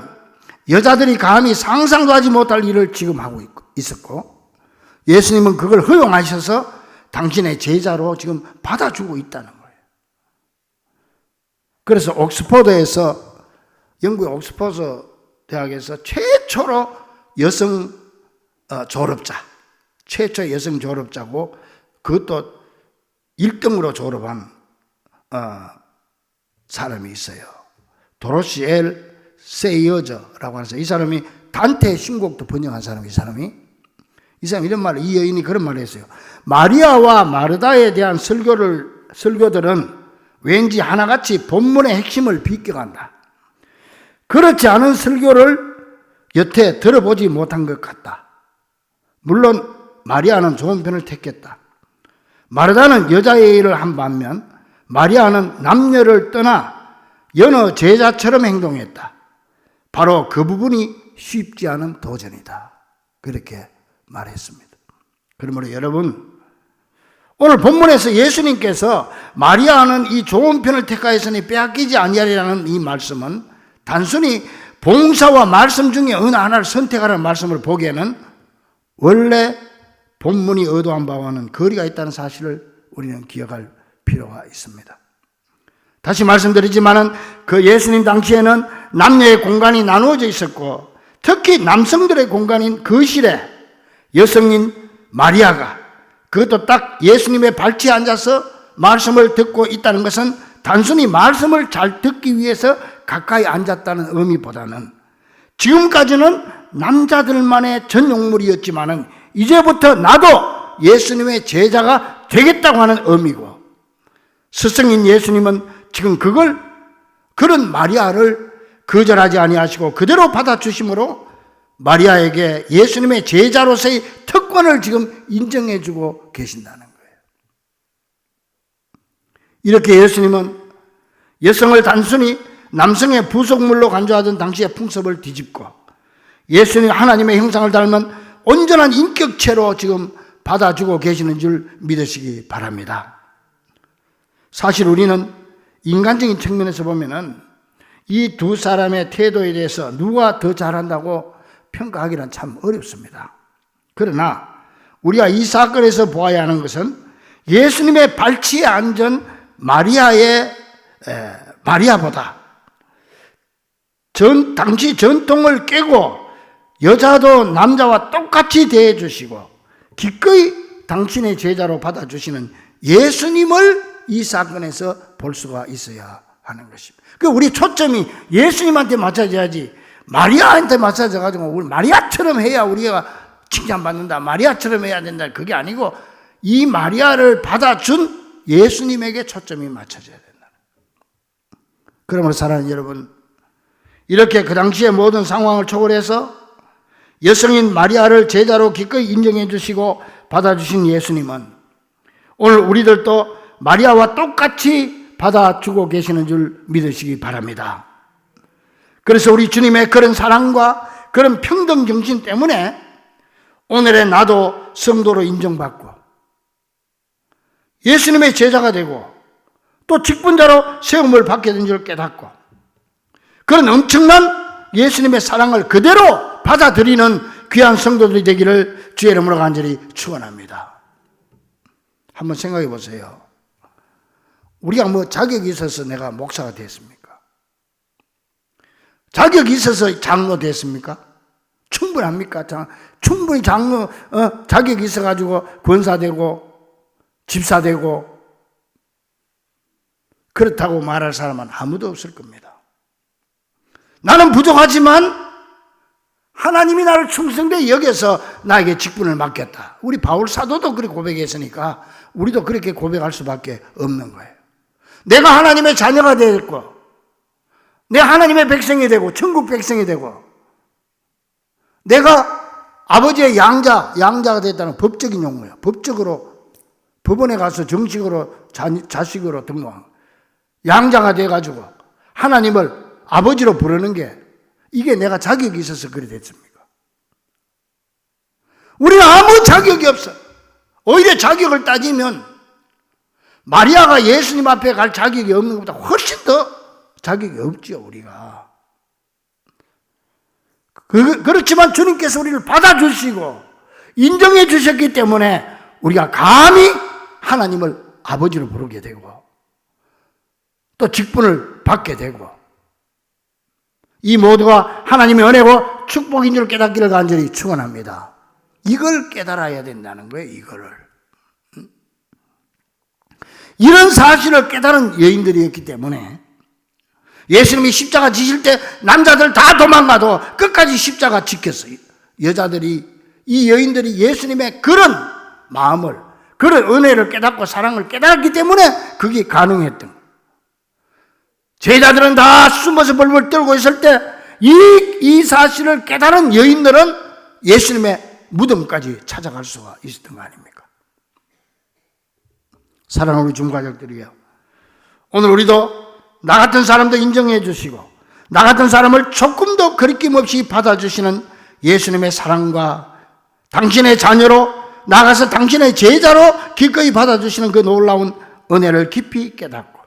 여자들이 감히 상상도 하지 못할 일을 지금 하고 있었고, 예수님은 그걸 허용하셔서 당신의 제자로 지금 받아주고 있다는 거예요. 그래서 옥스퍼드에서, 영국의 옥스퍼드 대학에서 최초로 여성 졸업자, 최초 여성 졸업자고, 그것도 1등으로 졸업한 사람이 있어요. 도로시 엘 세이어저라고 해서, 이 사람이 단테 신곡도 번역한 사람이, 이 사람이 이런 말을, 이 여인이 그런 말을 했어요. 마리아와 마르다에 대한 설교들은 왠지 하나같이 본문의 핵심을 비껴간다. 그렇지 않은 설교를 여태 들어보지 못한 것 같다. 물론 마리아는 좋은 편을 택했다. 마르다는 여자의 일을 한 반면 마리아는 남녀를 떠나 여느 제자처럼 행동했다. 바로 그 부분이 쉽지 않은 도전이다. 그렇게 말했습니다. 그러므로 여러분, 오늘 본문에서 예수님께서 마리아는 이 좋은 편을 택하였으니 빼앗기지 아니하리라는 이 말씀은 단순히 봉사와 말씀 중에 어느 하나를 선택하라는 말씀을 보기에는 원래 본문이 의도한 바와는 거리가 있다는 사실을 우리는 기억할 필요가 있습니다. 다시 말씀드리지만은 그 예수님 당시에는 남녀의 공간이 나누어져 있었고, 특히 남성들의 공간인 거실에 여성인 마리아가, 그것도 딱 예수님의 발치에 앉아서 말씀을 듣고 있다는 것은 단순히 말씀을 잘 듣기 위해서 가까이 앉았다는 의미보다는, 지금까지는 남자들만의 전용물이었지만은 이제부터 나도 예수님의 제자가 되겠다고 하는 의미고, 스승인 예수님은 지금 그런 마리아를 거절하지 아니하시고 그대로 받아주심으로 마리아에게 예수님의 제자로서의 특권을 지금 인정해주고 계신다는 거예요. 이렇게 예수님은 여성을 단순히 남성의 부속물로 간주하던 당시의 풍습을 뒤집고, 예수님 하나님의 형상을 닮은 온전한 인격체로 지금 받아주고 계시는 줄 믿으시기 바랍니다. 사실 우리는 인간적인 측면에서 보면은 이 두 사람의 태도에 대해서 누가 더 잘한다고 평가하기는 참 어렵습니다. 그러나 우리가 이 사건에서 보아야 하는 것은 예수님의 발치에 앉은 마리아보다 당시 전통을 깨고 여자도 남자와 똑같이 대해주시고 기꺼이 당신의 제자로 받아주시는 예수님을 이 사건에서 볼 수가 있어야 하는 것입니다. 우리 초점이 예수님한테 맞춰져야지, 마리아한테 맞춰져가지고 우리 마리아처럼 해야 우리가 칭찬받는다, 마리아처럼 해야 된다, 그게 아니고 이 마리아를 받아준 예수님에게 초점이 맞춰져야 된다. 그러므로 사랑하는 여러분, 이렇게 그 당시의 모든 상황을 초월해서 여성인 마리아를 제자로 기꺼이 인정해 주시고 받아주신 예수님은 오늘 우리들도 마리아와 똑같이 받아주고 계시는 줄 믿으시기 바랍니다. 그래서 우리 주님의 그런 사랑과 그런 평등 정신 때문에 오늘의 나도 성도로 인정받고 예수님의 제자가 되고 또 직분자로 세움을 받게 된 줄 깨닫고, 그런 엄청난 예수님의 사랑을 그대로 받아들이는 귀한 성도들이 되기를 주의 이름으로 간절히 축원합니다. 한번 생각해 보세요. 우리가 자격이 있어서 내가 목사가 됐습니까? 자격이 있어서 장로 됐습니까? 충분합니까? 충분히 장로 자격이 있어가지고 권사되고 집사되고 그렇다고 말할 사람은 아무도 없을 겁니다. 나는 부족하지만 하나님이 나를 충성되게 여겨서 나에게 직분을 맡겼다. 우리 바울 사도도 그렇게 고백했으니까 우리도 그렇게 고백할 수밖에 없는 거예요. 내가 하나님의 자녀가 되고, 내가 하나님의 백성이 되고, 천국 백성이 되고, 내가 아버지의 양자가 됐다는 법적인 용어예요. 법적으로 법원에 가서 정식으로 자식으로 등록한 양자가 돼가지고 하나님을 아버지로 부르는 게, 이게 내가 자격이 있어서 그래 됐습니까? 우리는 아무 자격이 없어. 오히려 자격을 따지면 마리아가 예수님 앞에 갈 자격이 없는 것보다 훨씬 더 자격이 없죠, 우리가. 그렇지만 주님께서 우리를 받아주시고 인정해 주셨기 때문에 우리가 감히 하나님을 아버지로 부르게 되고 또 직분을 받게 되고, 이 모두가 하나님의 은혜고 축복인 줄 깨닫기를 간절히 축원합니다. 이걸 깨달아야 된다는 거예요. 이거를. 이런 사실을 깨달은 여인들이었기 때문에 예수님이 십자가 지실 때 남자들 다 도망가도 끝까지 십자가 지켰어요. 여자들이, 이 여인들이 예수님의 그런 마음을, 그런 은혜를 깨닫고 사랑을 깨달았기 때문에 그게 가능했던 거예요. 제자들은 다 숨어서 벌벌 떨고 있을 때 이 사실을 깨달은 여인들은 예수님의 무덤까지 찾아갈 수가 있었던 거 아닙니까? 사랑하는 우리 중가족들이요, 오늘 우리도 나 같은 사람도 인정해 주시고 나 같은 사람을 조금도 거리낌 없이 받아주시는 예수님의 사랑과 당신의 자녀로 나가서 당신의 제자로 기꺼이 받아주시는 그 놀라운 은혜를 깊이 깨닫고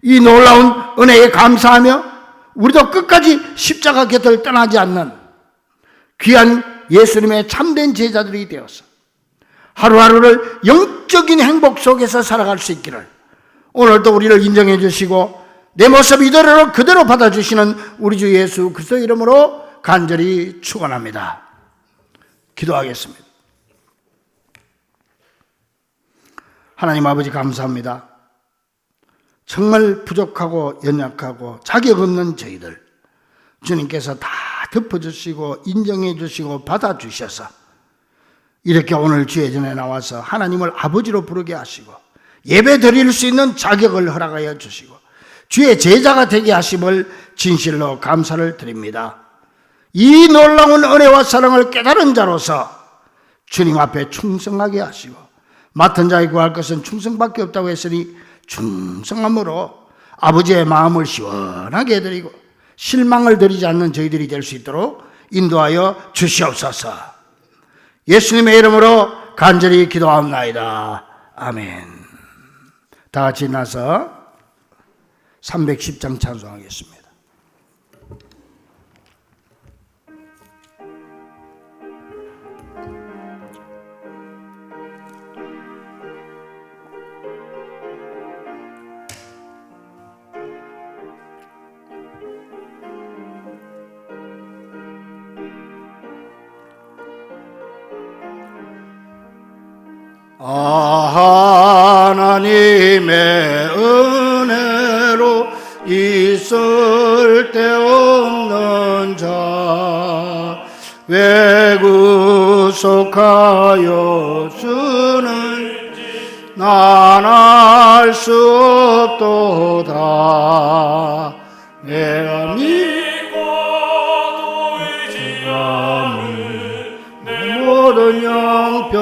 이 놀라운 은혜에 감사하며 우리도 끝까지 십자가 곁을 떠나지 않는 귀한 예수님의 참된 제자들이 되어서 하루하루를 영적인 행복 속에서 살아갈 수 있기를 오늘도 우리를 인정해 주시고 내 모습 이대로 그대로 받아주시는 우리 주 예수 그리스도 이름으로 간절히 축원합니다. 기도하겠습니다. 하나님 아버지 감사합니다. 정말 부족하고 연약하고 자격 없는 저희들 주님께서 다 덮어주시고 인정해 주시고 받아주셔서 이렇게 오늘 주의 전에 나와서 하나님을 아버지로 부르게 하시고 예배 드릴 수 있는 자격을 허락하여 주시고 주의 제자가 되게 하심을 진실로 감사를 드립니다. 이 놀라운 은혜와 사랑을 깨달은 자로서 주님 앞에 충성하게 하시고 맡은 자에 구할 것은 충성밖에 없다고 했으니 충성함으로 아버지의 마음을 시원하게 해드리고 실망을 드리지 않는 저희들이 될 수 있도록 인도하여 주시옵소서. 예수님의 이름으로 간절히 기도하옵나이다. 아멘. 다 같이 나서 310장 찬송하겠습니다. 하나님의 은혜로 있을 데 없는 자 왜 구속하여 주는지 난 알 수 없도다. 내가 믿고 의지함을 내 모든 형편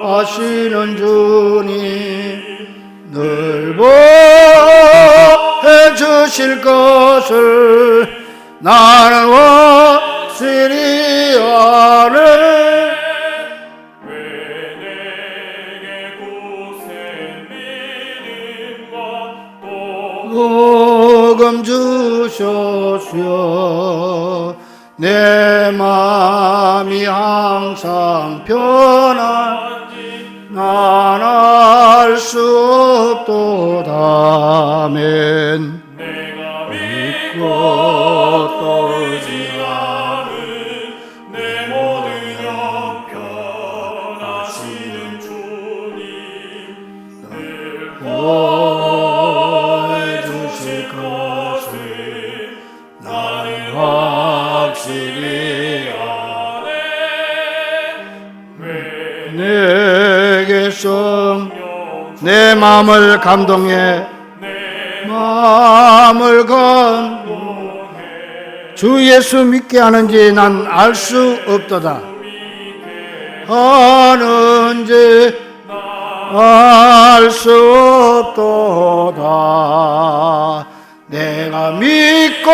하시는 주님 늘 보해 주실 것을 나는 확실히 아네. 왜 내게 굳센 믿음과 복음 주셨소. 내 마음이 항상 편한지 난 알 수 없도다. 아멘. 내가 믿고 또 의지하는 내 모든 형편 하시는 주님 늘 보해 주실 것을 나는 확실히 아네. 내게서 내 마음을 감동해 마음을 감동해 주 예수 믿게 하는지 난 알 수 없도다. 하는지 알 수 없도다. 내가 믿고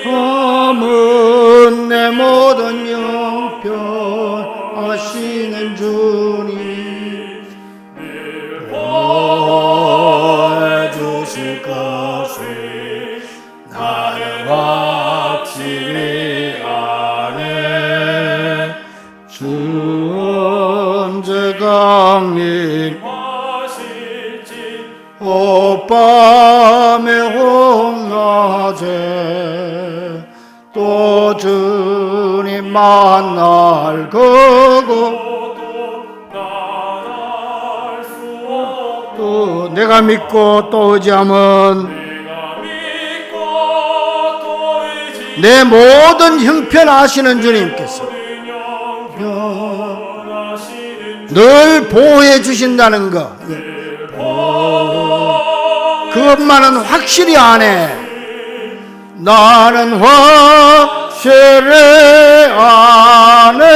함은 내 모든 형편 하시네. 만날 거고 또 내가 믿고 또 의지하면 내 모든 형편 아시는 주님께서 늘 보호해 주신다는 것, 그것만은 확실히 아네. 나는 확실히 아네.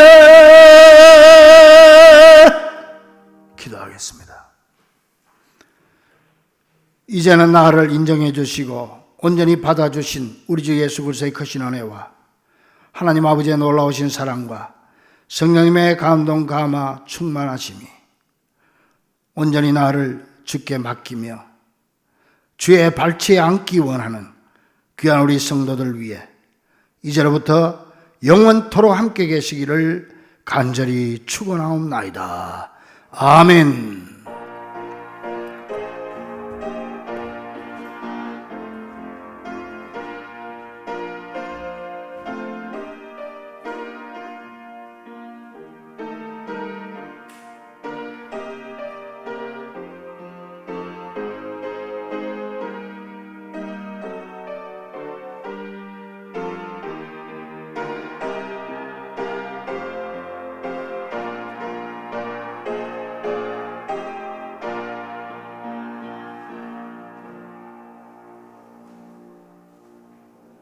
기도하겠습니다. 이제는 나를 인정해 주시고 온전히 받아주신 우리 주 예수 그리스도의 크신 은혜와 하나님 아버지의 놀라우신 사랑과 성령님의 감동 감화 충만하심이 온전히 나를 주께 맡기며 주의 발치에 앉기 원하는 귀한 우리 성도들 위해 이제로부터 영원토록 함께 계시기를 간절히 축원하옵나이다. 아멘.